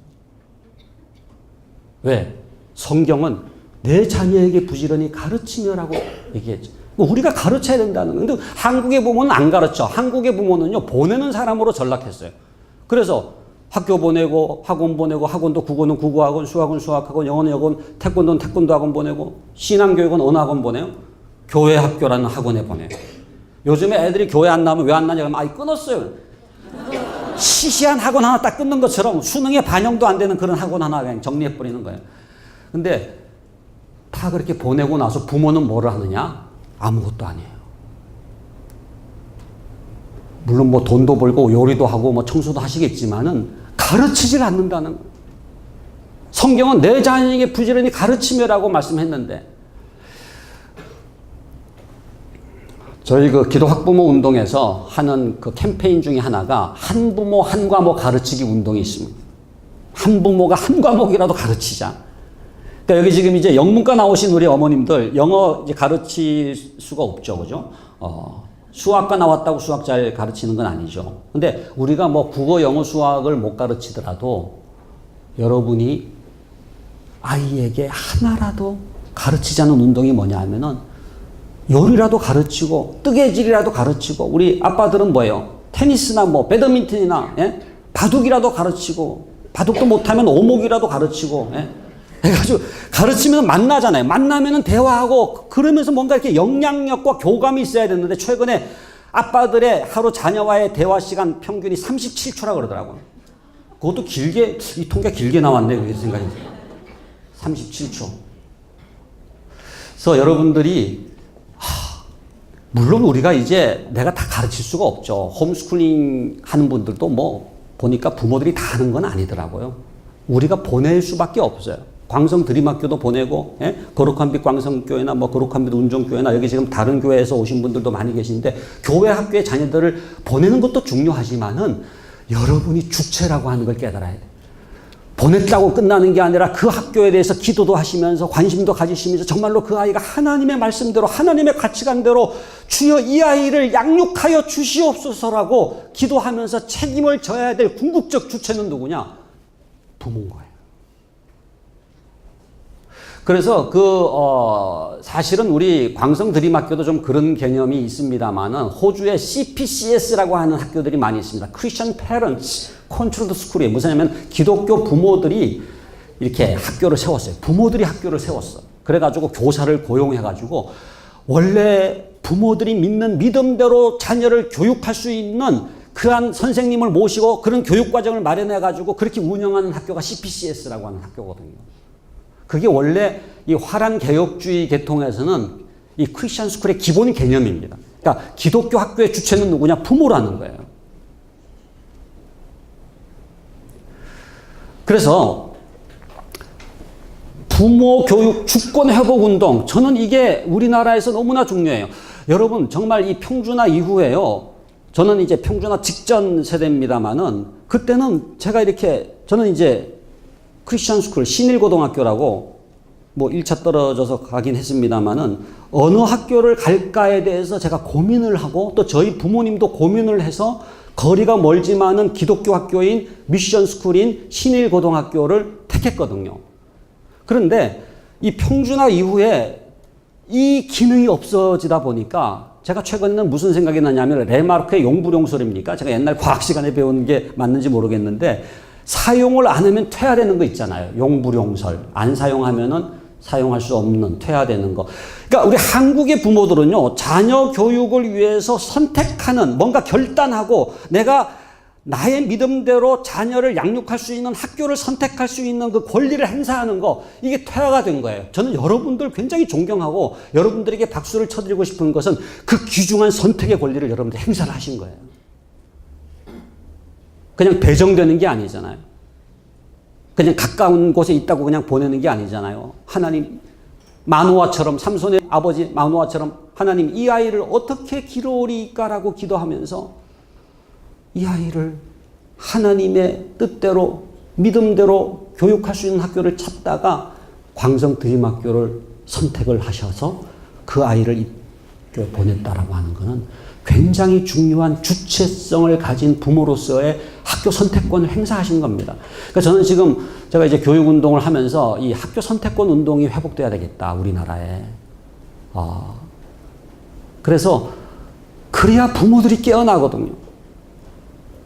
왜? 성경은 내 자녀에게 부지런히 가르치며라고 얘기했죠. 우리가 가르쳐야 된다는 거예요. 근데 한국의 부모는 안 가르쳐. 한국의 부모는요, 보내는 사람으로 전락했어요. 그래서 학교 보내고, 학원 보내고, 학원도 국어는 국어학원, 수학은 수학학원, 영어는 영어학원, 태권도는 태권도학원 보내고, 신앙교육은 어느 학원 보내요? 교회 학교라는 학원에 보내요. 요즘에 애들이 교회 안 나오면 왜 안 나냐? 그러면 끊었어요. 시시한 학원 하나 딱 끊는 것처럼 수능에 반영도 안 되는 그런 학원 하나 그냥 정리해버리는 거예요. 근데 다 그렇게 보내고 나서 부모는 뭐를 하느냐? 아무것도 아니에요. 물론 뭐 돈도 벌고 요리도 하고 뭐 청소도 하시겠지만은 가르치질 않는다는 거예요. 성경은 내 자녀에게 부지런히 가르치며라고 말씀했는데 저희 그 기도 학부모 운동에서 하는 그 캠페인 중에 하나가 한 부모 한 과목 가르치기 운동이 있습니다. 한 부모가 한 과목이라도 가르치자. 그러니까 여기 지금 이제 영문과 나오신 우리 어머님들 영어 이제 가르칠 수가 없죠. 그죠? 수학과 나왔다고 수학 잘 가르치는 건 아니죠. 근데 우리가 뭐 국어, 영어, 수학을 못 가르치더라도 여러분이 아이에게 하나라도 가르치자는 운동이 뭐냐 하면은 요리라도 가르치고 뜨개질이라도 가르치고 우리 아빠들은 뭐예요? 테니스나 뭐 배드민턴이나 바둑이라도 가르치고 바둑도 못하면 오목이라도 가르치고 해가지고 가르치면 만나잖아요. 만나면은 대화하고 그러면서 뭔가 이렇게 영향력과 교감이 있어야 되는데 최근에 아빠들의 하루 자녀와의 대화 시간 평균이 37초라 그러더라고요. 그것도 길게, 이 통계 길게 나왔네, 그게 생각이 들어요. 37초. 그래서 여러분들이, 물론 우리가 이제 내가 다 가르칠 수가 없죠. 홈스쿨링 하는 분들도 뭐, 보니까 부모들이 다 하는 건 아니더라고요. 우리가 보낼 수밖에 없어요. 광성 드림학교도 보내고, 거룩한 빛 광성교회나 뭐 거룩한 빛 운정교회나 여기 지금 다른 교회에서 오신 분들도 많이 계시는데, 교회 학교에 자녀들을 보내는 것도 중요하지만은 여러분이 주체라고 하는 걸 깨달아야 돼요. 보냈다고 끝나는 게 아니라 그 학교에 대해서 기도도 하시면서 관심도 가지시면서 정말로 그 아이가 하나님의 말씀대로 하나님의 가치관대로 주여 이 아이를 양육하여 주시옵소서라고 기도하면서 책임을 져야 될 궁극적 주체는 누구냐? 부모인 거예요. 그래서 사실은 우리 광성 드림학교도 좀 그런 개념이 있습니다만은 호주에 CPCS라고 하는 학교들이 많이 있습니다. Christian Parents Controlled School이 무엇이냐면 기독교 부모들이 이렇게 학교를 세웠어요. 부모들이 학교를 세웠어. 그래가지고 교사를 고용해가지고 원래 부모들이 믿는 믿음대로 자녀를 교육할 수 있는 그러한 선생님을 모시고 그런 교육과정을 마련해가지고 그렇게 운영하는 학교가 CPCS라고 하는 학교거든요. 그게 원래 이 화란 개혁주의 계통에서는 이 크리스천 스쿨의 기본 개념입니다. 그러니까 기독교 학교의 주체는 누구냐? 부모라는 거예요. 그래서 부모 교육 주권 회복 운동, 저는 이게 우리나라에서 너무나 중요해요. 여러분 정말 이 평준화 이후에요. 저는 이제 평준화 직전 세대입니다만은 그때는 제가 이렇게 저는 이제 크리스천 스쿨 신일고등학교라고 뭐 1차 떨어져서 가긴 했습니다만은 어느 학교를 갈까에 대해서 제가 고민을 하고 또 저희 부모님도 고민을 해서 거리가 멀지만은 기독교 학교인 미션 스쿨인 신일고등학교를 택했거든요. 그런데 이 평준화 이후에 이 기능이 없어지다 보니까 제가 최근에는 무슨 생각이 나냐면 레마르크의 용불용설입니까? 제가 옛날 과학 시간에 배운 게 맞는지 모르겠는데 사용을 안 하면 퇴화되는 거 있잖아요. 용불용설. 안 사용하면은 사용할 수 없는 퇴화되는 거. 그러니까 우리 한국의 부모들은요, 자녀 교육을 위해서 선택하는 뭔가 결단하고 내가 나의 믿음대로 자녀를 양육할 수 있는 학교를 선택할 수 있는 그 권리를 행사하는 거, 이게 퇴화가 된 거예요. 저는 여러분들 굉장히 존경하고 여러분들에게 박수를 쳐드리고 싶은 것은 그 귀중한 선택의 권리를 여러분들 행사를 하신 거예요. 그냥 배정되는 게 아니잖아요. 그냥 가까운 곳에 있다고 그냥 보내는 게 아니잖아요. 하나님, 마노아처럼, 삼손의 아버지 마노아처럼 하나님 이 아이를 어떻게 기르리까라고 기도하면서 이 아이를 하나님의 뜻대로 믿음대로 교육할 수 있는 학교를 찾다가 광성 드림학교를 선택을 하셔서 그 아이를 이 교회 보냈다라고 하는 것은 굉장히 중요한 주체성을 가진 부모로서의 학교 선택권을 행사하신 겁니다. 그러니까 저는 지금 제가 이제 교육운동을 하면서 이 학교 선택권 운동이 회복돼야 되겠다, 우리나라에. 그래서 그래야 부모들이 깨어나거든요.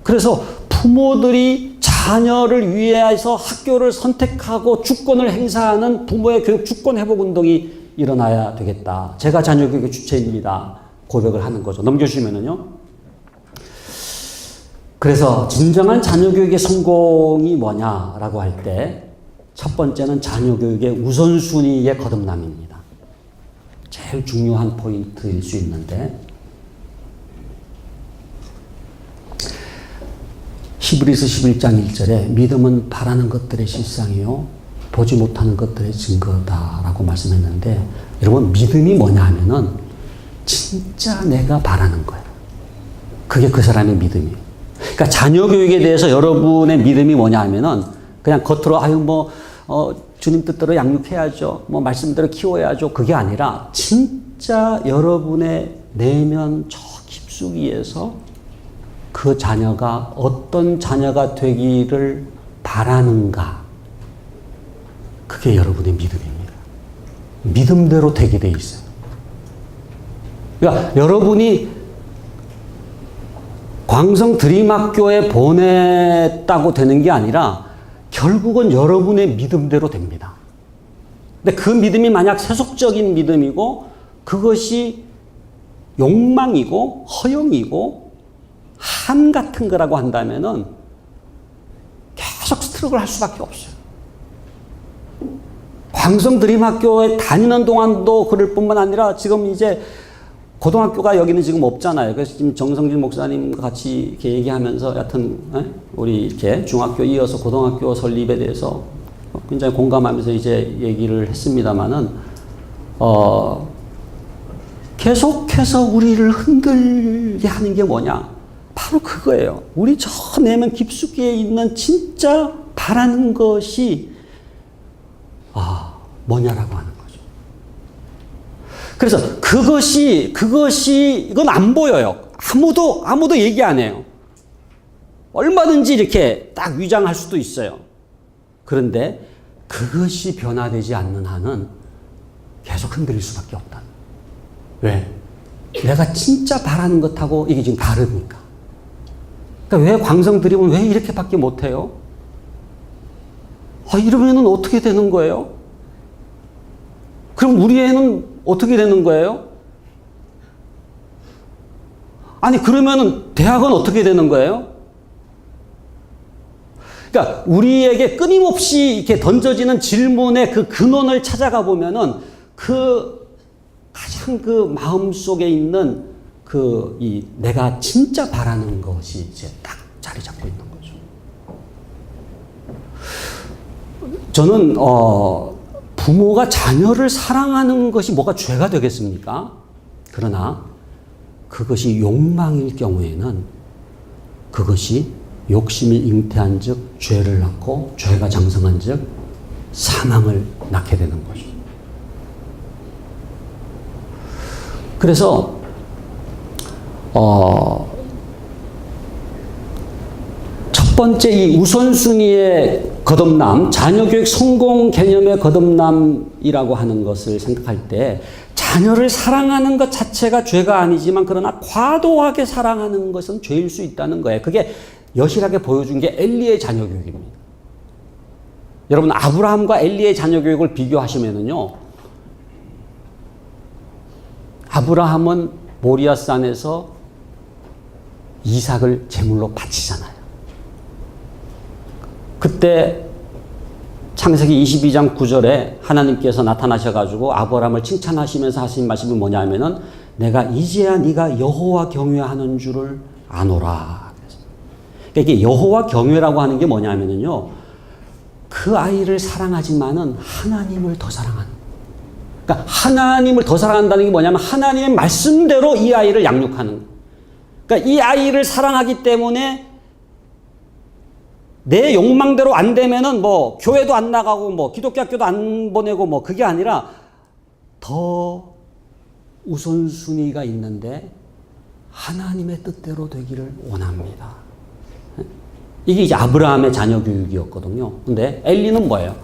그래서 부모들이 자녀를 위해서 학교를 선택하고 주권을 행사하는 부모의 교육 주권 회복 운동이 일어나야 되겠다. 제가 자녀 교육의 주체입니다. 고백을 하는 거죠. 넘겨주시면은요. 그래서 진정한 자녀 교육의 성공이 뭐냐라고 할 때 첫 번째는 자녀 교육의 우선순위의 거듭남입니다. 제일 중요한 포인트일 수 있는데 히브리서 11장 1절에 믿음은 바라는 것들의 실상이요 보지 못하는 것들의 증거다라고 말씀했는데 여러분 믿음이 뭐냐 하면은 진짜 내가 바라는 거예요. 그게 그 사람의 믿음이에요. 그러니까 자녀 교육에 대해서 여러분의 믿음이 뭐냐 하면은 그냥 겉으로 주님 뜻대로 양육해야죠. 뭐 말씀대로 키워야죠. 그게 아니라 진짜 여러분의 내면 저 깊숙이에서 그 자녀가 어떤 자녀가 되기를 바라는가. 그게 여러분의 믿음입니다. 믿음대로 되게 돼 있어요. 그러니까 여러분이 광성 드림학교에 보냈다고 되는 게 아니라 결국은 여러분의 믿음대로 됩니다. 근데 그 믿음이 만약 세속적인 믿음이고 그것이 욕망이고 허영이고 한 같은 거라고 한다면은 계속 스트럭을 할 수밖에 없어요. 광성드림학교에 다니는 동안도 그럴 뿐만 아니라 지금 이제 고등학교가 여기는 지금 없잖아요. 그래서 지금 정성진 목사님과 같이 이렇게 얘기하면서 여하튼 우리 이렇게 중학교 이어서 고등학교 설립에 대해서 굉장히 공감하면서 이제 얘기를 했습니다마는 계속해서 우리를 흔들게 하는 게 뭐냐? 바로 그거예요. 우리 저 내면 깊숙이에 있는 진짜 바라는 것이 뭐냐라고 하는 거죠. 그래서 그것이 이건 안 보여요. 아무도 얘기 안 해요. 얼마든지 이렇게 딱 위장할 수도 있어요. 그런데 그것이 변화되지 않는 한은 계속 흔들릴 수밖에 없다. 왜? 내가 진짜 바라는 것하고 이게 지금 다르니까. 그러니까 왜 광성 드림은 왜 이렇게밖에 못해요? 이러면은 어떻게 되는 거예요? 그럼 우리 애는 어떻게 되는 거예요? 아니, 그러면은 대학은 어떻게 되는 거예요? 그러니까 우리에게 끊임없이 이렇게 던져지는 질문의 그 근원을 찾아가 보면은 가장 마음 속에 있는 내가 진짜 바라는 것이 이제 딱 자리 잡고 있는 거죠. 저는, 부모가 자녀를 사랑하는 것이 뭐가 죄가 되겠습니까? 그러나 그것이 욕망일 경우에는 그것이 욕심이 잉태한 즉 죄를 낳고 죄가 장성한 즉 사망을 낳게 되는 거죠. 그래서 첫 번째 이 우선순위의 거듭남, 자녀교육 성공 개념의 거듭남이라고 하는 것을 생각할 때 자녀를 사랑하는 것 자체가 죄가 아니지만 그러나 과도하게 사랑하는 것은 죄일 수 있다는 거예요. 그게 여실하게 보여준 게 엘리의 자녀교육입니다. 여러분, 아브라함과 엘리의 자녀교육을 비교하시면은요, 아브라함은 모리아산에서 이삭을 제물로 바치잖아요. 그때 창세기 22장 9절에 하나님께서 나타나셔가지고 아브라함을 칭찬하시면서 하신 말씀이 뭐냐면은 내가 이제야 네가 여호와 경외하는 줄을 아노라. 그러니까 이게 여호와 경외라고 하는 게 뭐냐면은요, 그 아이를 사랑하지만은 하나님을 더 사랑하는. 그러니까 하나님을 더 사랑한다는 게 뭐냐면 하나님의 말씀대로 이 아이를 양육하는. 그러니까 이 아이를 사랑하기 때문에 내 욕망대로 안 되면은 뭐 교회도 안 나가고 뭐 기독교 학교도 안 보내고 뭐 그게 아니라 더 우선순위가 있는데 하나님의 뜻대로 되기를 원합니다. 이게 이제 아브라함의 자녀 교육이었거든요. 근데 엘리는 뭐예요?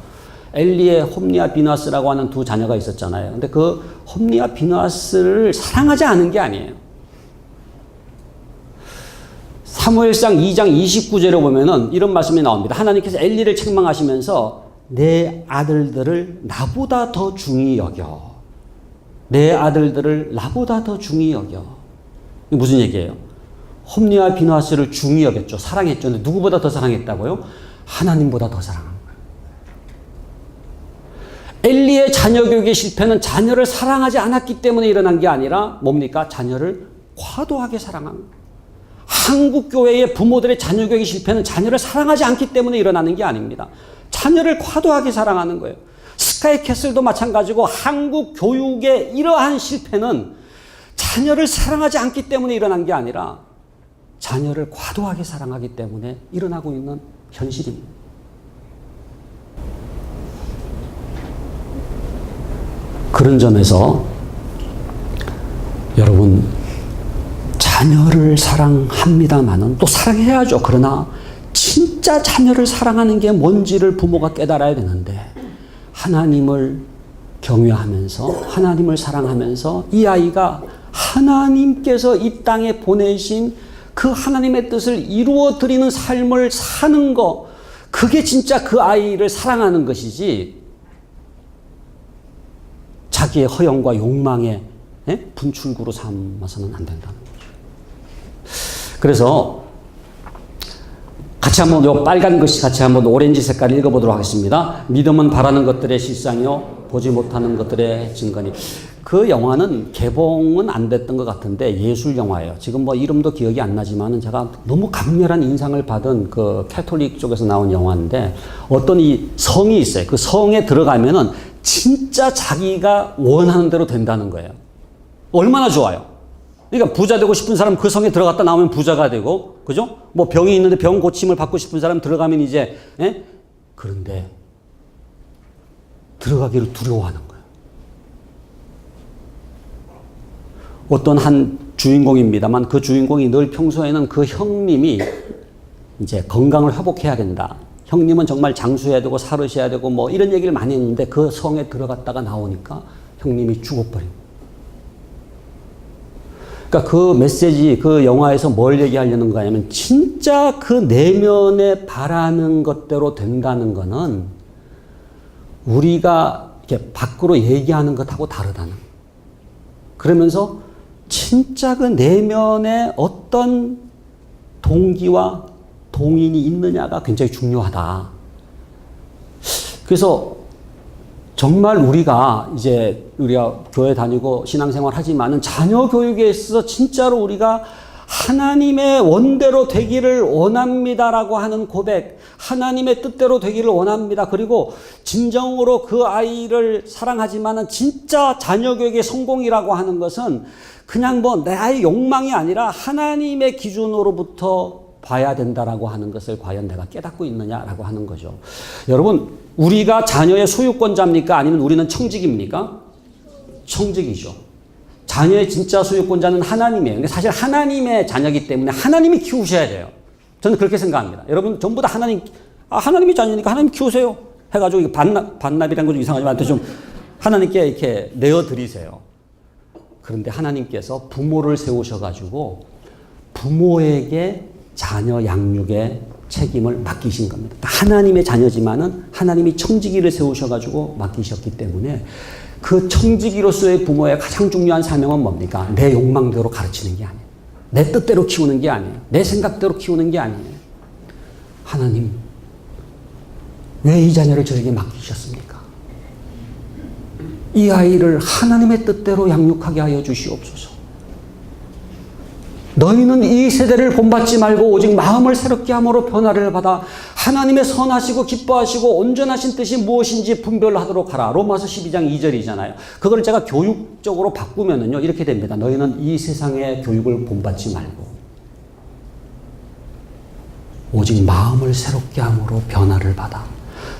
엘리의 홈리와 비누아스라고 하는 두 자녀가 있었잖아요. 근데 그 홈리와 비누아스를 사랑하지 않은 게 아니에요. 사무엘상 2장 29절에 보면은 이런 말씀이 나옵니다. 하나님께서 엘리를 책망하시면서 내 아들들을 나보다 더 중히 여겨. 내 아들들을 나보다 더 중히 여겨. 이게 무슨 얘기예요? 홈리와 비누아스를 중히 여겼죠. 사랑했죠. 근데 누구보다 더 사랑했다고요? 하나님보다 더 사랑한 거예요. 엘리의 자녀 교육의 실패는 자녀를 사랑하지 않았기 때문에 일어난 게 아니라 뭡니까? 자녀를 과도하게 사랑한 거예요. 한국 교회의 부모들의 자녀 교육의 실패는 자녀를 사랑하지 않기 때문에 일어나는 게 아닙니다. 자녀를 과도하게 사랑하는 거예요. 스카이캐슬도 마찬가지고 한국 교육의 이러한 실패는 자녀를 사랑하지 않기 때문에 일어난 게 아니라 자녀를 과도하게 사랑하기 때문에 일어나고 있는 현실입니다. 그런 점에서 여러분, 자녀를 사랑합니다만은 또 사랑해야죠. 그러나 진짜 자녀를 사랑하는 게 뭔지를 부모가 깨달아야 되는데 하나님을 경외하면서 하나님을 사랑하면서 이 아이가 하나님께서 이 땅에 보내신 그 하나님의 뜻을 이루어 드리는 삶을 사는 거, 그게 진짜 그 아이를 사랑하는 것이지 자기의 허영과 욕망의 분출구로 삼아서는 안 된다는 거죠. 그래서 같이 한번 요 빨간 글씨 같이 한번 오렌지 색깔 읽어보도록 하겠습니다. 믿음은 바라는 것들의 실상이요 보지 못하는 것들의 증거니. 그 영화는 개봉은 안 됐던 것 같은데 예술 영화예요. 지금 뭐 이름도 기억이 안 나지만은 제가 너무 강렬한 인상을 받은 그 캐톨릭 쪽에서 나온 영화인데 어떤 이 성이 있어요. 그 성에 들어가면은 진짜 자기가 원하는 대로 된다는 거예요. 얼마나 좋아요. 그러니까 부자 되고 싶은 사람 그 성에 들어갔다 나오면 부자가 되고, 그죠? 뭐 병이 있는데 병 고침을 받고 싶은 사람 들어가면 이제, 그런데 들어가기를 두려워하는 거예요. 어떤 한 주인공입니다만 그 주인공이 늘 평소에는 그 형님이 이제 건강을 회복해야 된다. 형님은 정말 장수해야 되고 살으셔야 되고 뭐 이런 얘기를 많이 했는데 그 성에 들어갔다가 나오니까 형님이 죽어버린. 그러니까 그 메시지, 그 영화에서 뭘 얘기하려는 거냐면 진짜 그 내면에 바라는 것대로 된다는 거는 우리가 이렇게 밖으로 얘기하는 것하고 다르다는. 그러면서 진짜 그 내면에 어떤 동기와 동인이 있느냐가 굉장히 중요하다. 그래서 정말 우리가 교회 다니고 신앙생활 하지만은 자녀 교육에 있어서 진짜로 우리가 하나님의 원대로 되기를 원합니다라고 하는 고백, 하나님의 뜻대로 되기를 원합니다. 그리고 진정으로 그 아이를 사랑하지만은 진짜 자녀 교육의 성공이라고 하는 것은 그냥 뭐 나의 욕망이 아니라 하나님의 기준으로부터 봐야 된다라고 하는 것을 과연 내가 깨닫고 있느냐라고 하는 거죠. 여러분, 우리가 자녀의 소유권자입니까? 아니면 우리는 청직입니까? 청직이죠. 자녀의 진짜 소유권자는 하나님이에요. 근데 사실 하나님의 자녀이기 때문에 하나님이 키우셔야 돼요. 저는 그렇게 생각합니다. 여러분 전부 다 하나님이 자녀니까 하나님 키우세요. 해가지고 반납이라는 건 좀 이상하지만 좀 하나님께 이렇게 내어드리세요. 그런데 하나님께서 부모를 세우셔가지고 부모에게 자녀 양육의 책임을 맡기신 겁니다. 하나님의 자녀지만은 하나님이 청지기를 세우셔가지고 맡기셨기 때문에 그 청지기로서의 부모의 가장 중요한 사명은 뭡니까? 내 욕망대로 가르치는 게 아니에요. 내 뜻대로 키우는 게 아니에요. 내 생각대로 키우는 게 아니에요. 하나님, 왜 이 자녀를 저에게 맡기셨습니까? 이 아이를 하나님의 뜻대로 양육하게 하여 주시옵소서. 너희는 이 세대를 본받지 말고 오직 마음을 새롭게 함으로 변화를 받아 하나님의 선하시고 기뻐하시고 온전하신 뜻이 무엇인지 분별하도록 하라. 로마서 12장 2절이잖아요. 그걸 제가 교육적으로 바꾸면은요, 이렇게 됩니다. 너희는 이 세상의 교육을 본받지 말고 오직 마음을 새롭게 함으로 변화를 받아.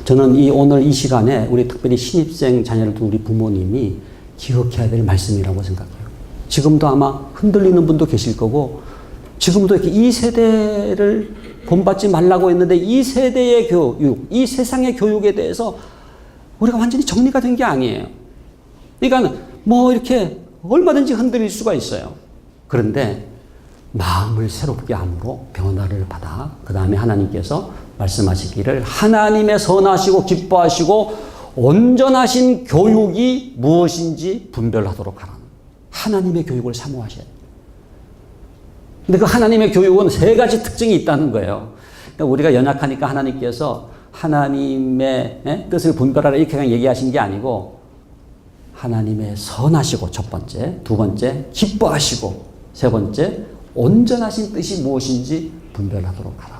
저는 오늘 이 시간에 우리 특별히 신입생 자녀를 둔 우리 부모님이 기억해야 될 말씀이라고 생각해요. 지금도 아마 흔들리는 분도 계실 거고, 지금도 이렇게 이 세대를 본받지 말라고 했는데 이 세대의 교육, 이 세상의 교육에 대해서 우리가 완전히 정리가 된 게 아니에요. 그러니까 뭐 이렇게 얼마든지 흔들릴 수가 있어요. 그런데 마음을 새롭게 함으로 변화를 받아 그 다음에 하나님께서 말씀하시기를 하나님의 선하시고 기뻐하시고 온전하신 교육이 무엇인지 분별하도록 하라. 하나님의 교육을 사모하셔야 돼요. 근데 그 하나님의 교육은 세 가지 특징이 있다는 거예요. 그러니까 우리가 연약하니까 하나님께서 하나님의 뜻을 분별하라 이렇게 그냥 얘기하신 게 아니고 하나님의 선하시고 첫 번째, 두 번째 기뻐하시고 세 번째 온전하신 뜻이 무엇인지 분별하도록 하라.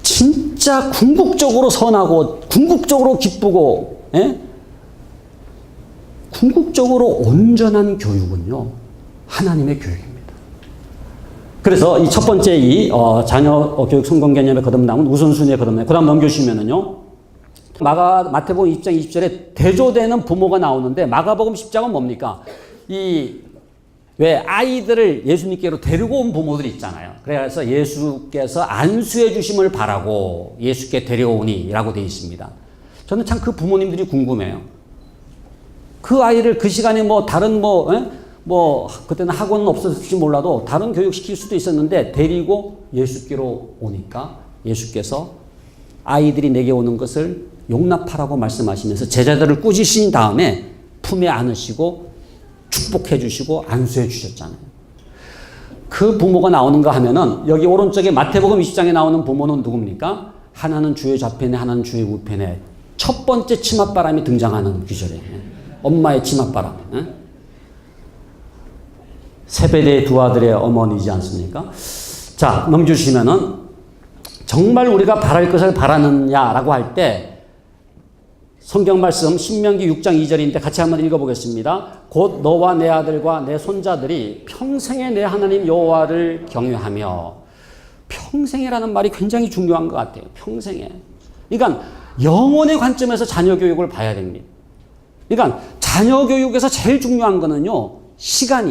진짜 궁극적으로 선하고 궁극적으로 기쁘고 궁극적으로 온전한 교육은요, 하나님의 교육입니다. 그래서 이 첫 번째 자녀 교육 성공 개념에 거듭남은 우선순위에 거듭나요. 그 다음 넘겨주시면은요, 마태복음 20장 20절에 대조되는 부모가 나오는데 마가복음 10장은 뭡니까? 왜 아이들을 예수님께로 데리고 온 부모들이 있잖아요. 그래서 예수께서 안수해 주심을 바라고 예수께 데려오니 라고 되어 있습니다. 저는 참 그 부모님들이 궁금해요. 그 아이를 그 시간에 다른 그때는 학원은 없었을지 몰라도 다른 교육 시킬 수도 있었는데 데리고 예수께로 오니까 예수께서 아이들이 내게 오는 것을 용납하라고 말씀하시면서 제자들을 꾸짖으신 다음에 품에 안으시고 축복해 주시고 안수해 주셨잖아요. 그 부모가 나오는가 하면은 여기 오른쪽에 마태복음 20장에 나오는 부모는 누굽니까? 하나는 주의 좌편에 하나는 주의 우편에 첫 번째 치맛바람이 등장하는 구절이에요. 엄마의 치맛바람. 세베대의 두 아들의 어머니이지 않습니까? 자, 넘겨주시면은 정말 우리가 바랄 것을 바라느냐라고 할 때 성경 말씀 신명기 6장 2절인데 같이 한번 읽어보겠습니다. 곧 너와 내 아들과 내 손자들이 평생에 내 하나님 여호와를 경외하며 평생이라는 말이 굉장히 중요한 것 같아요. 평생에. 그러니까 영혼의 관점에서 자녀 교육을 봐야 됩니다. 그러니까 자녀 교육에서 제일 중요한 거는요. 시간.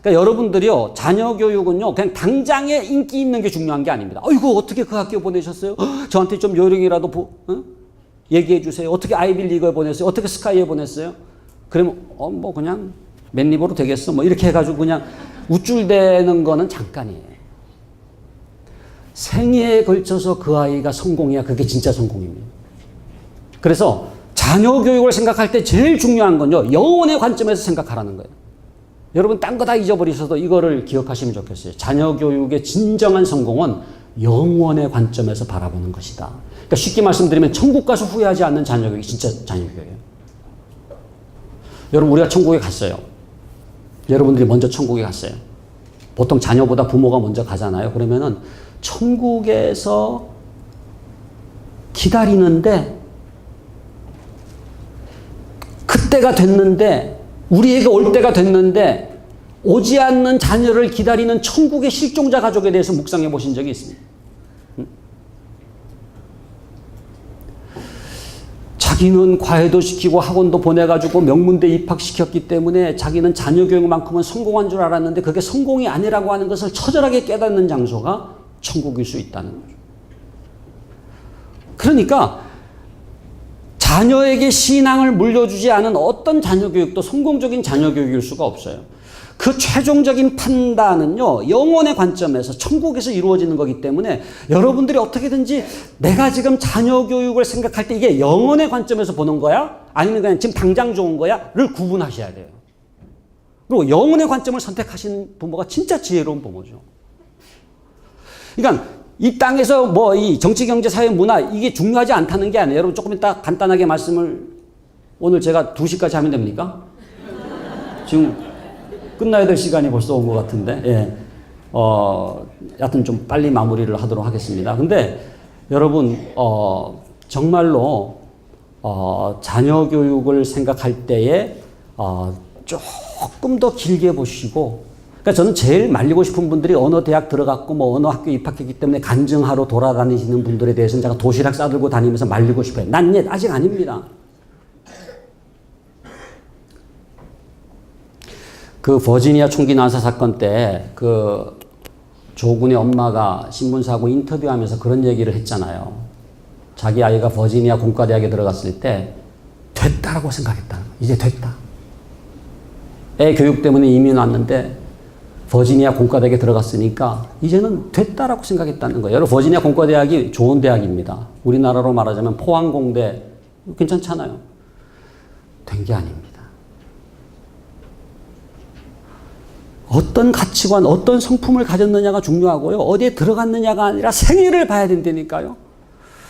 그러니까 여러분들이요. 자녀 교육은요. 그냥 당장에 인기 있는 게 중요한 게 아닙니다. 이거 어떻게 그 학교 보내셨어요? 저한테 좀 요령이라도 얘기해 주세요. 어떻게 아이빌리그에 보냈어요? 어떻게 스카이에 보냈어요? 그러면 뭐 그냥 맨입으로 되겠어. 뭐 이렇게 해가지고 그냥 우쭐대는 거는 잠깐이에요. 생애에 걸쳐서 그 아이가 성공해야 그게 진짜 성공입니다. 그래서 자녀 교육을 생각할 때 제일 중요한 건요. 영혼의 관점에서 생각하라는 거예요. 여러분 딴 거 다 잊어버리셔도 이거를 기억하시면 좋겠어요. 자녀 교육의 진정한 성공은 영혼의 관점에서 바라보는 것이다. 그러니까 쉽게 말씀드리면 천국 가서 후회하지 않는 자녀 교육이 진짜 자녀 교육이에요. 여러분 우리가 천국에 갔어요. 여러분들이 먼저 천국에 갔어요. 보통 자녀보다 부모가 먼저 가잖아요. 그러면은 천국에서 기다리는데 그때가 됐는데 우리에게 올 때가 됐는데 오지 않는 자녀를 기다리는 천국의 실종자 가족에 대해서 묵상해 보신 적이 있습니다. 자기는 과외도 시키고 학원도 보내가지고 명문대 입학시켰기 때문에 자기는 자녀 교육만큼은 성공한 줄 알았는데 그게 성공이 아니라고 하는 것을 처절하게 깨닫는 장소가 천국일 수 있다는 거죠. 그러니까 자녀에게 신앙을 물려주지 않은 어떤 자녀 교육도 성공적인 자녀 교육일 수가 없어요. 그 최종적인 판단은요, 영혼의 관점에서 천국에서 이루어지는 거기 때문에 여러분들이 어떻게든지 내가 지금 자녀 교육을 생각할 때 이게 영혼의 관점에서 보는 거야? 아니면 그냥 지금 당장 좋은 거야? 를 구분하셔야 돼요. 그리고 영혼의 관점을 선택하신 부모가 진짜 지혜로운 부모죠. 그러니까 이 땅에서 뭐 이 정치, 경제, 사회, 문화 이게 중요하지 않다는 게 아니에요. 여러분 조금 이따 간단하게 말씀을 오늘 제가 2시까지 하면 됩니까? 지금 끝나야 될 시간이 벌써 온 것 같은데, 예. 여하튼 좀 빨리 마무리를 하도록 하겠습니다. 근데 여러분, 정말로, 자녀 교육을 생각할 때에, 조금 더 길게 보시고, 그러니까 저는 제일 말리고 싶은 분들이 어느 대학 들어갔고 뭐 어느 학교 입학했기 때문에 간증하러 돌아다니시는 분들에 대해서는 제가 도시락 싸들고 다니면서 말리고 싶어요. 난 아직 아닙니다. 그 버지니아 총기 난사 사건 때 그 조군의 엄마가 신문사하고 인터뷰하면서 그런 얘기를 했잖아요. 자기 아이가 버지니아 공과대학에 들어갔을 때 됐다라고 생각했다. 이제 됐다. 애 교육 때문에 이민 왔는데 버지니아 공과대학에 들어갔으니까 이제는 됐다라고 생각했다는 거예요. 여러분 버지니아 공과대학이 좋은 대학입니다. 우리나라로 말하자면 포항공대 괜찮잖아요. 된 게 아닙니다. 어떤 가치관, 어떤 성품을 가졌느냐가 중요하고요. 어디에 들어갔느냐가 아니라 생애를 봐야 된다니까요.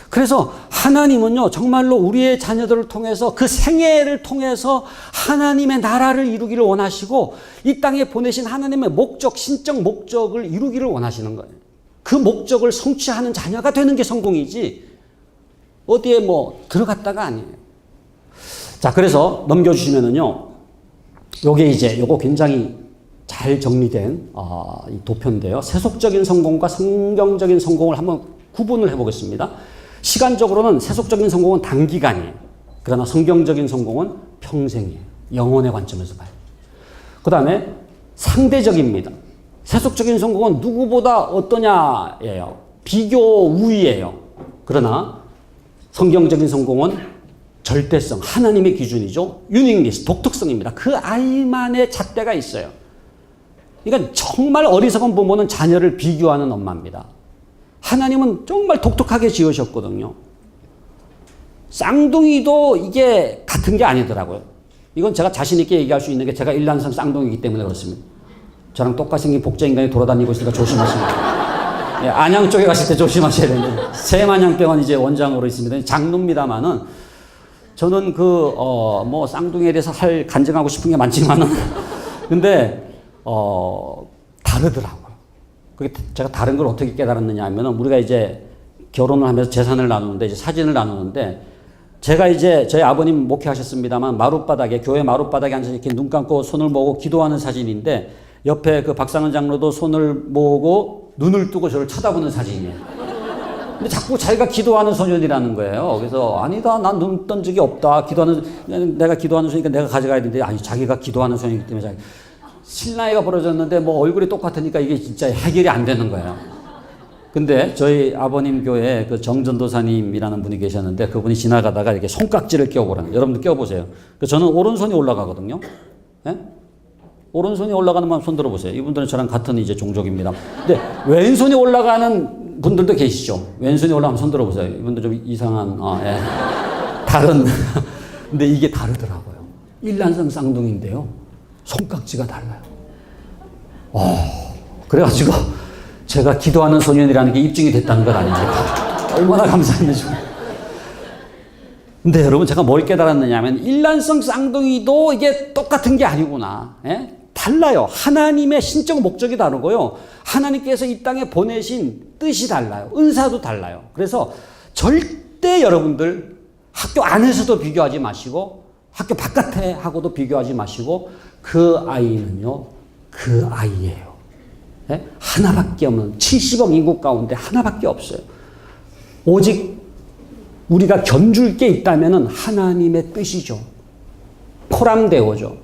그래서 하나님은요, 정말로 우리의 자녀들을 통해서 그 생애를 통해서 하나님의 나라를 이루기를 원하시고 이 땅에 보내신 하나님의 목적, 신적 목적을 이루기를 원하시는 거예요. 그 목적을 성취하는 자녀가 되는 게 성공이지 어디에 뭐 들어갔다가 아니에요. 자, 그래서 넘겨주시면은요, 요거 굉장히 잘 정리된 이 도표인데요. 세속적인 성공과 성경적인 성공을 한번 구분을 해보겠습니다. 시간적으로는 세속적인 성공은 단기간이에요. 그러나 성경적인 성공은 평생이에요. 영혼의 관점에서 봐요. 그 다음에 상대적입니다. 세속적인 성공은 누구보다 어떠냐예요. 비교 우위예요. 그러나 성경적인 성공은 절대성, 하나님의 기준이죠. 유니크니스, 독특성입니다. 그 아이만의 잣대가 있어요. 그러니까 정말 어리석은 부모는 자녀를 비교하는 엄마입니다. 하나님은 정말 독특하게 지으셨거든요. 쌍둥이도 이게 같은 게 아니더라고요. 이건 제가 자신 있게 얘기할 수 있는 게 제가 일란성 쌍둥이이기 때문에 그렇습니다. 저랑 똑같이 생긴 복제인간이 돌아다니고 있으니까 조심하시면 예, 안양 쪽에 가실 때 조심하셔야 됩니다. 새만향병원 이제 원장으로 있습니다. 장로입니다만은 저는 뭐 쌍둥이에 대해서 간증하고 싶은 게 많지만은 근데 다르더라고요. 그게 제가 다른 걸 어떻게 깨달았느냐 하면은 우리가 이제 결혼을 하면서 재산을 나누는데 이제 사진을 나누는데 제가 이제 저희 아버님 목회하셨습니다만 마룻바닥에 교회 마룻바닥에 앉아서 이렇게 눈 감고 손을 모으고 기도하는 사진인데 옆에 그 박상은 장로도 손을 모으고 눈을 뜨고 저를 쳐다보는 사진이에요. 근데 자꾸 자기가 기도하는 소년이라는 거예요. 그래서 아니다, 난 눈 뜬 적이 없다. 내가 기도하는 소니까 내가 가져가야 되는데 아니 자기가 기도하는 소년이기 때문에 실나이가 벌어졌는데 뭐 얼굴이 똑같으니까 이게 진짜 해결이 안 되는 거예요. 근데 저희 아버님 교회에 그 정전도사님이라는 분이 계셨는데 그분이 지나가다가 이렇게 손깍지를 껴보라는 여러분들 껴보세요. 저는 오른손이 올라가거든요. 네? 오른손이 올라가는 분 손 들어보세요. 이분들은 저랑 같은 이제 종족입니다. 근데 왼손이 올라가는 분들도 계시죠. 왼손이 올라가면 손 들어보세요. 이분들 좀 이상한, 예. 다른. 근데 이게 다르더라고요. 일란성 쌍둥이인데요. 손깍지가 달라요. 그래가지고 제가 기도하는 소년이라는 게 입증이 됐다는 것 아닙니까? 얼마나 감사했는지. 근데 여러분 제가 뭘 깨달았느냐 하면 일란성 쌍둥이도 이게 똑같은 게 아니구나. 예? 달라요. 하나님의 신적 목적이 다르고요. 하나님께서 이 땅에 보내신 뜻이 달라요. 은사도 달라요. 그래서 절대 여러분들 학교 안에서도 비교하지 마시고 학교 바깥에 하고도 비교하지 마시고 그 아이는요. 그 아이예요. 예? 하나밖에 없는 70억 인구 가운데 하나밖에 없어요. 오직 우리가 견줄 게 있다면 하나님의 뜻이죠. 포람되어죠.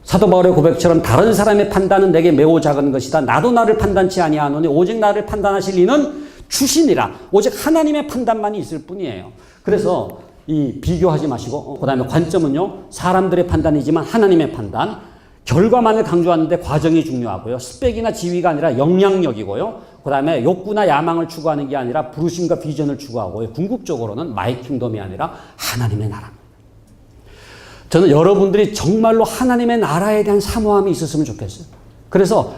사도 바울의 고백처럼 다른 사람의 판단은 내게 매우 작은 것이다. 나도 나를 판단치 아니하노니 오직 나를 판단하실 이는 주시니라. 오직 하나님의 판단만이 있을 뿐이에요. 그래서 이 비교하지 마시고 그다음에 관점은요. 사람들의 판단이지만 하나님의 판단. 결과만을 강조하는데 과정이 중요하고요. 스펙이나 지위가 아니라 영향력이고요. 그다음에 욕구나 야망을 추구하는 게 아니라 부르심과 비전을 추구하고요. 궁극적으로는 마이 킹덤이 아니라 하나님의 나라. 저는 여러분들이 정말로 하나님의 나라에 대한 사모함이 있었으면 좋겠어요. 그래서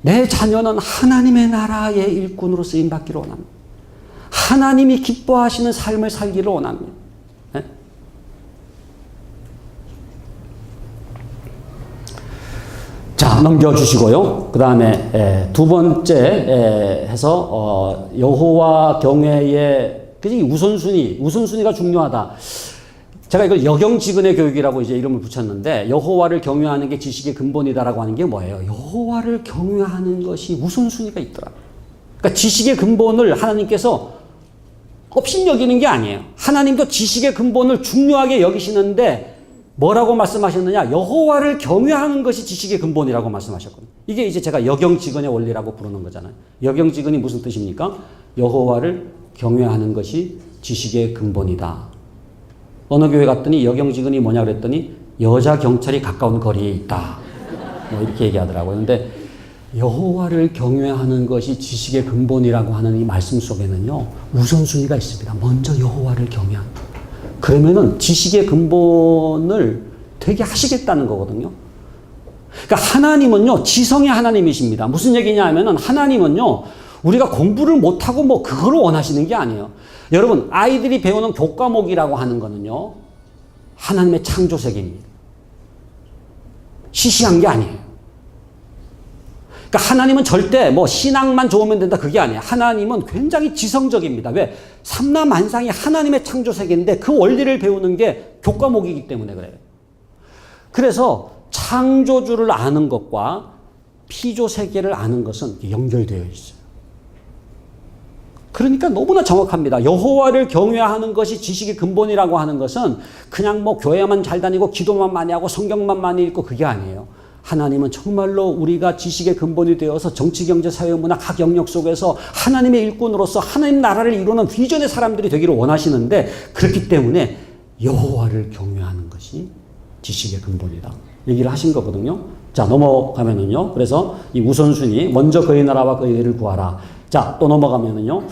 내 자녀는 하나님의 나라의 일꾼으로 쓰임받기를 원합니다. 하나님이 기뻐하시는 삶을 살기를 원합니다. 네? 자, 넘겨주시고요. 그 다음에 두 번째 해서 여호와 경외의 우선순위가 중요하다. 제가 이걸 여경지근의 교육이라고 이제 이름을 붙였는데 여호와를 경외하는 게 지식의 근본이다라고 하는 게 뭐예요? 여호와를 경외하는 것이 우선순위가 있더라고요. 그러니까 지식의 근본을 하나님께서 업신여기는 게 아니에요. 하나님도 지식의 근본을 중요하게 여기시는데 뭐라고 말씀하셨느냐? 여호와를 경외하는 것이 지식의 근본이라고 말씀하셨거든요. 이게 이제 제가 여경지근의 원리라고 부르는 거잖아요. 여경지근이 무슨 뜻입니까? 여호와를 경외하는 것이 지식의 근본이다. 어느 교회 갔더니 여경지근이 뭐냐 그랬더니 여자 경찰이 가까운 거리에 있다. 뭐 이렇게 얘기하더라고요. 근데 여호와를 경외하는 것이 지식의 근본이라고 하는 이 말씀 속에는요. 우선순위가 있습니다. 먼저 여호와를 경외한다. 그러면은 지식의 근본을 되게 하시겠다는 거거든요. 그러니까 하나님은요. 지성의 하나님이십니다. 무슨 얘기냐 하면은 하나님은요. 우리가 공부를 못하고 뭐 그거를 원하시는 게 아니에요. 여러분 아이들이 배우는 교과목이라고 하는 거는요. 하나님의 창조세계입니다. 시시한 게 아니에요. 그러니까 하나님은 절대 뭐 신앙만 좋으면 된다 그게 아니에요. 하나님은 굉장히 지성적입니다. 왜? 삼라만상이 하나님의 창조세계인데 그 원리를 배우는 게 교과목이기 때문에 그래요. 그래서 창조주를 아는 것과 피조세계를 아는 것은 연결되어 있어요. 그러니까 너무나 정확합니다. 여호와를 경외하는 것이 지식의 근본이라고 하는 것은 그냥 뭐 교회만 잘 다니고 기도만 많이 하고 성경만 많이 읽고 그게 아니에요. 하나님은 정말로 우리가 지식의 근본이 되어서 정치, 경제, 사회, 문화 각 영역 속에서 하나님의 일꾼으로서 하나님 나라를 이루는 비전의 사람들이 되기를 원하시는데 그렇기 때문에 여호와를 경외하는 것이 지식의 근본이다. 얘기를 하신 거거든요. 자, 넘어가면은요. 그래서 이 우선순위, 먼저 그의 나라와 그의 의를 구하라. 자, 또 넘어가면은요.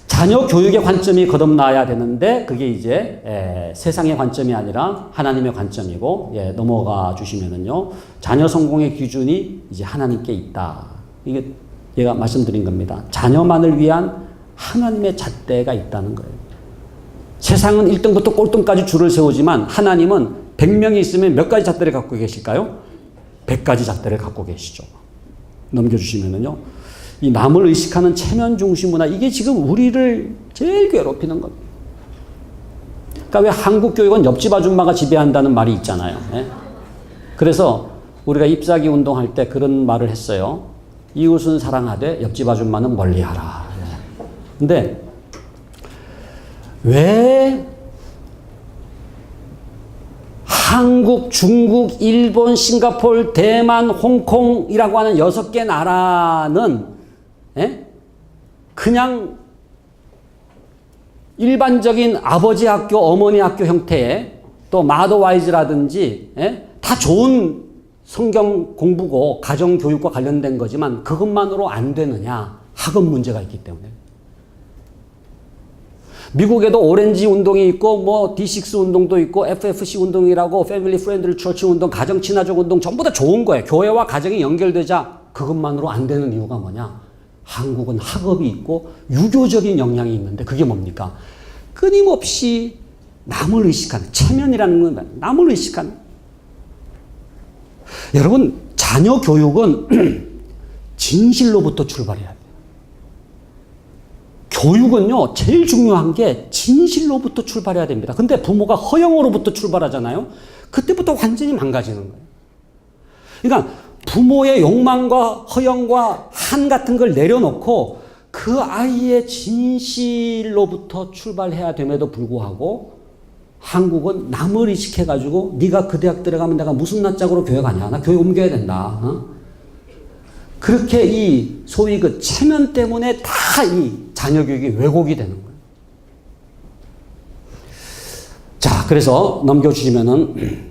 자, 자녀 교육의 관점이 거듭나야 되는데 그게 이제 세상의 관점이 아니라 하나님의 관점이고, 넘어가 주시면은요, 자녀 성공의 기준이 이제 하나님께 있다. 이게 제가 말씀드린 겁니다. 자녀만을 위한 하나님의 잣대가 있다는 거예요. 세상은 1등부터 꼴등까지 줄을 세우지만 하나님은 100명이 있으면 몇 가지 잣대를 갖고 계실까요? 100가지 잣대를 갖고 계시죠. 넘겨주시면은요, 이 남을 의식하는 체면 중심 문화, 이게 지금 우리를 제일 괴롭히는 겁니다. 그러니까 왜 한국 교육은 옆집 아줌마가 지배한다는 말이 있잖아요. 그래서 우리가 잎사귀 운동할 때 그런 말을 했어요. 이웃은 사랑하되 옆집 아줌마는 멀리하라. 근데 왜 한국, 중국, 일본, 싱가포르, 대만, 홍콩이라고 하는 6개 나라는 그냥 일반적인 아버지 학교, 어머니 학교 형태의 또 마더와이즈라든지 다 좋은 성경 공부고 가정 교육과 관련된 거지만 그것만으로 안 되느냐? 학업 문제가 있기 때문에. 미국에도 오렌지 운동이 있고 뭐 D6 운동도 있고 FFC 운동이라고 패밀리 프렌들리 처치 운동, 가정 친화적 운동 전부 다 좋은 거예요. 교회와 가정이 연결되자 그것만으로 안 되는 이유가 뭐냐? 한국은 학업이 있고 유교적인 영향이 있는데 그게 뭡니까? 끊임없이 남을 의식하는, 체면이라는 건 남을 의식하는. 여러분, 자녀 교육은 진실로부터 출발해야 돼요. 교육은요, 제일 중요한 게 진실로부터 출발해야 됩니다. 근데 부모가 허영으로부터 출발하잖아요. 그때부터 완전히 망가지는 거예요. 그러니까 부모의 욕망과 허영과 한 같은 걸 내려놓고 그 아이의 진실로부터 출발해야 됨에도 불구하고 한국은 남을 의식해가지고 네가 그 대학 들어가면 내가 무슨 낯짝으로 교회 가냐? 나 교회 옮겨야 된다. 그렇게 이 소위 그 체면 때문에 다 이 자녀 교육이 왜곡이 되는 거예요. 자, 그래서 넘겨주시면은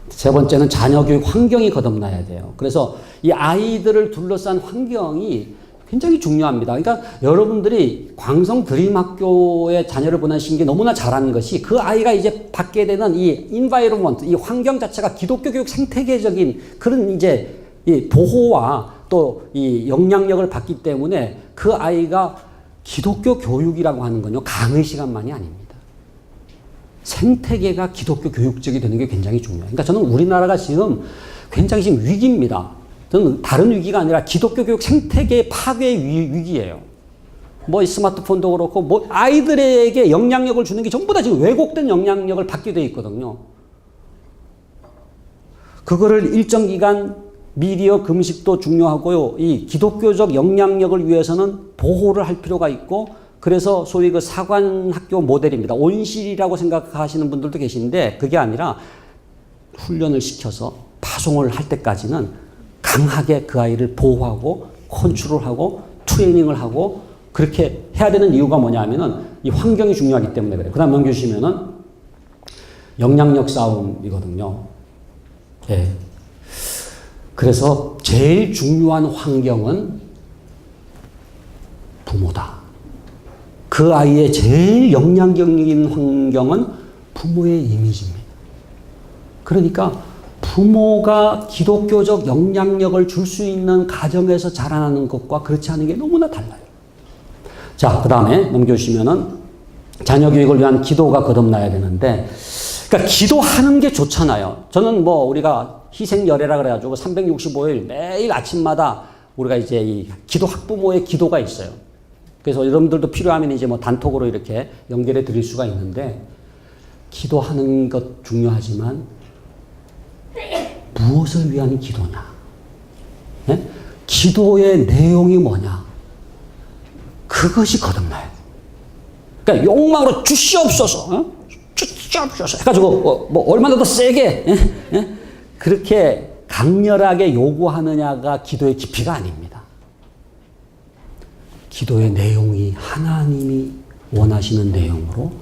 세 번째는 자녀 교육 환경이 거듭나야 돼요. 그래서 이 아이들을 둘러싼 환경이 굉장히 중요합니다. 그러니까 여러분들이 광성 드림학교에 자녀를 보내신 게 너무나 잘하는 것이 그 아이가 이제 받게 되는 이 environment, 이 환경 자체가 기독교 교육 생태계적인 그런 이제 이 보호와 또 이 영향력을 받기 때문에 그 아이가 기독교 교육이라고 하는 건요, 강의 시간만이 아닙니다. 생태계가 기독교 교육적이 되는 게 굉장히 중요해요. 그러니까 저는 우리나라가 지금 굉장히 지금 위기입니다. 저는 다른 위기가 아니라 기독교 교육 생태계 파괴 위기예요. 뭐 스마트폰도 그렇고 뭐 아이들에게 영향력을 주는 게 전부 다 지금 왜곡된 영향력을 받게 돼 있거든요. 그거를 일정 기간 미디어 금식도 중요하고요. 이 기독교적 영향력을 위해서는 보호를 할 필요가 있고, 그래서 소위 그 사관학교 모델입니다. 온실이라고 생각하시는 분들도 계신데 그게 아니라 훈련을 시켜서 파송을 할 때까지는 강하게 그 아이를 보호하고 컨트롤하고 트레이닝을 하고 그렇게 해야 되는 이유가 뭐냐면은 이 환경이 중요하기 때문에 그래요. 그 다음 넘겨주시면은 영향력 싸움이거든요. 예. 그래서 제일 중요한 환경은 부모다. 그 아이의 제일 영향력 있는 환경은 부모의 이미지입니다. 그러니까 부모가 기독교적 영향력을 줄 수 있는 가정에서 자라나는 것과 그렇지 않은 게 너무나 달라요. 자, 그 다음에 넘겨주시면은 자녀 교육을 위한 기도가 거듭나야 되는데, 그러니까 기도하는 게 좋잖아요. 저는 뭐 우리가 희생열애라 그래가지고 365일 매일 아침마다 우리가 이제 이 기도 학부모의 기도가 있어요. 그래서 여러분들도 필요하면 이제 뭐 단톡으로 이렇게 연결해 드릴 수가 있는데, 기도하는 것 중요하지만 무엇을 위한 기도냐? 네? 기도의 내용이 뭐냐? 그것이 거듭나야 돼. 그러니까 욕망으로 주시옵소서, 주시옵소서 해가지고 뭐 얼마나 더 세게 그렇게 강렬하게 요구하느냐가 기도의 깊이가 아닙니다. 기도의 내용이 하나님이 원하시는 내용으로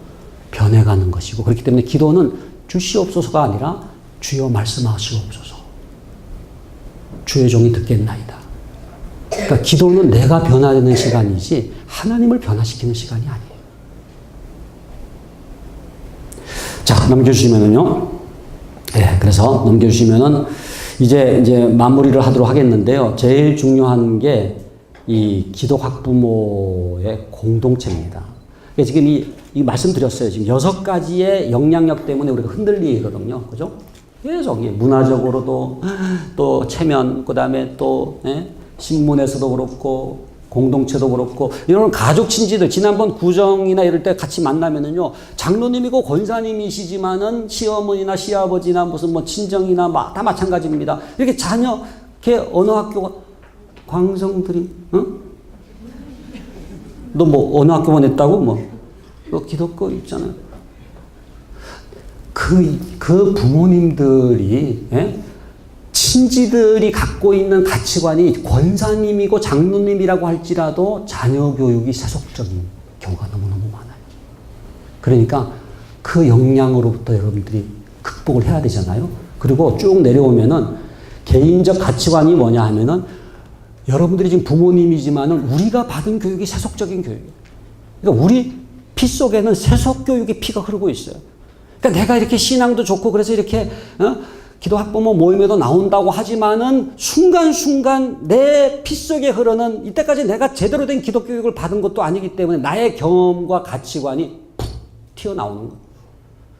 변해가는 것이고, 그렇기 때문에 기도는 주시옵소서가 아니라 주여 말씀하시옵소서, 주의 종이 듣겠나이다. 그러니까 기도는 내가 변화되는 시간이지 하나님을 변화시키는 시간이 아니에요. 자, 넘겨주시면은요. 예, 그래서 넘겨주시면은 이제 마무리를 하도록 하겠는데요. 제일 중요한 게 이 기도 학부모의 공동체입니다. 지금 이 말씀드렸어요. 지금 6가지의 영향력 때문에 우리가 흔들리거든요. 그죠? 계속 문화적으로도 또 체면, 그 다음에 또 신문에서도 그렇고 공동체도 그렇고 이런 가족 친지들 지난번 구정이나 이럴 때 같이 만나면은요 장로님이고 권사님이시지만은 시어머니나 시아버지나 무슨 뭐 친정이나 다 마찬가지입니다. 이렇게 자녀 걔 어느 학교 광성들이 너 뭐 어느 학교 보냈다고 뭐 기독교 있잖아요. 그 부모님들이 친지들이 갖고 있는 가치관이 권사님이고 장로님이라고 할지라도 자녀 교육이 세속적인 경우가 너무너무 많아요. 그러니까 그 영향으로부터 여러분들이 극복을 해야 되잖아요. 그리고 쭉 내려오면은 개인적 가치관이 뭐냐 하면은 여러분들이 지금 부모님이지만은 우리가 받은 교육이 세속적인 교육이에요. 그러니까 우리 피 속에는 세속 교육의 피가 흐르고 있어요. 그러니까 내가 이렇게 신앙도 좋고 그래서 이렇게 기도 학부모 모임에도 나온다고 하지만은 순간순간 내 피 속에 흐르는 이때까지 내가 제대로 된 기독 교육을 받은 것도 아니기 때문에 나의 경험과 가치관이 푹 튀어나오는 거예요.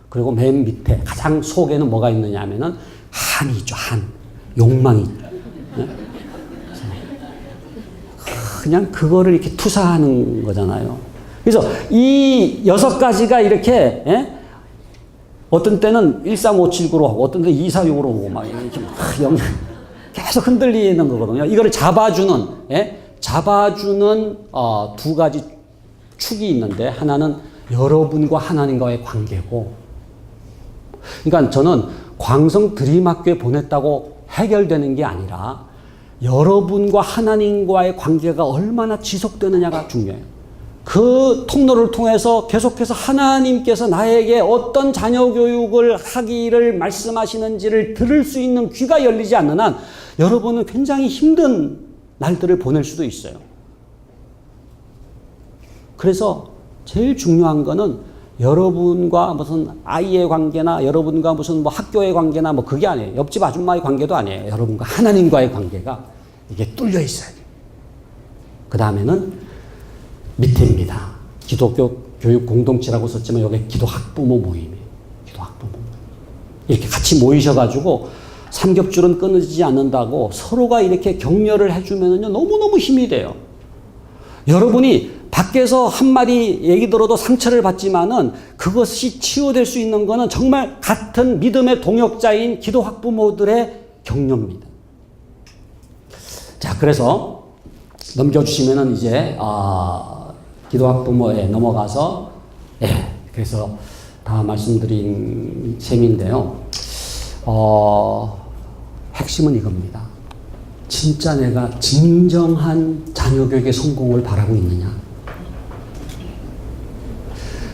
그리고 맨 밑에 가장 속에는 뭐가 있느냐 하면은 한이 있죠. 한. 욕망이 있죠. 그냥 그거를 이렇게 투사하는 거잖아요. 그래서 이 6가지가 이렇게 어떤 때는 13579로 하고 어떤 때는 246으로 오고 막 이렇게 계속 흔들리는 거거든요. 이거를 잡아주는 2가지 축이 있는데 하나는 여러분과 하나님과의 관계고, 그러니까 저는 광성 드림학교에 보냈다고 해결되는 게 아니라 여러분과 하나님과의 관계가 얼마나 지속되느냐가 중요해요. 그 통로를 통해서 계속해서 하나님께서 나에게 어떤 자녀 교육을 하기를 말씀하시는지를 들을 수 있는 귀가 열리지 않는 한 여러분은 굉장히 힘든 날들을 보낼 수도 있어요. 그래서 제일 중요한 거는 여러분과 무슨 아이의 관계나 여러분과 무슨 뭐 학교의 관계나 뭐 그게 아니에요. 옆집 아줌마의 관계도 아니에요. 여러분과 하나님과의 관계가 이게 뚫려 있어야 돼요. 그 다음에는 밑에입니다. 기독교 교육 공동체라고 썼지만 여기 기도 학부모 모임이에요. 기도 학부모 모임. 이렇게 같이 모이셔가지고 삼겹줄은 끊어지지 않는다고 서로가 이렇게 격려를 해주면은요 너무너무 힘이 돼요. 여러분이 밖에서 한마디 얘기 들어도 상처를 받지만은 그것이 치유될 수 있는 거는 정말 같은 믿음의 동역자인 기도 학부모들의 격려입니다. 자, 그래서 넘겨주시면은 이제 기도 학부모에 넘어가서 그래서 다 말씀드린 셈인데요. 핵심은 이겁니다. 진짜 내가 진정한 자녀 교육의 성공을 바라고 있느냐?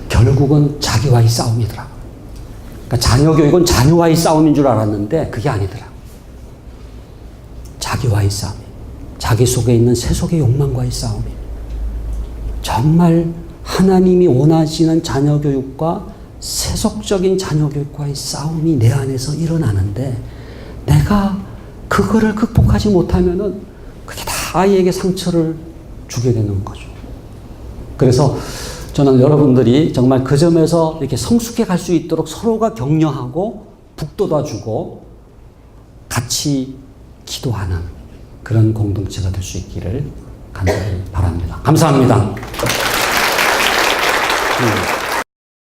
결국은 자기와의 싸움이더라고요. 그러니까 자녀 교육은 자녀와의 싸움인 줄 알았는데 그게 아니더라고요. 자기와의 싸움이에요. 자기 속에 있는 세속의 욕망과의 싸움이에요. 정말 하나님이 원하시는 자녀 교육과 세속적인 자녀 교육과의 싸움이 내 안에서 일어나는데 내가 그거를 극복하지 못하면은 그게 다 아이에게 상처를 주게 되는 거죠. 그래서 저는 여러분들이 정말 그 점에서 이렇게 성숙해 갈 수 있도록 서로가 격려하고 북돋아주고 같이 기도하는 그런 공동체가 될 수 있기를 간절히 바랍니다. 감사합니다.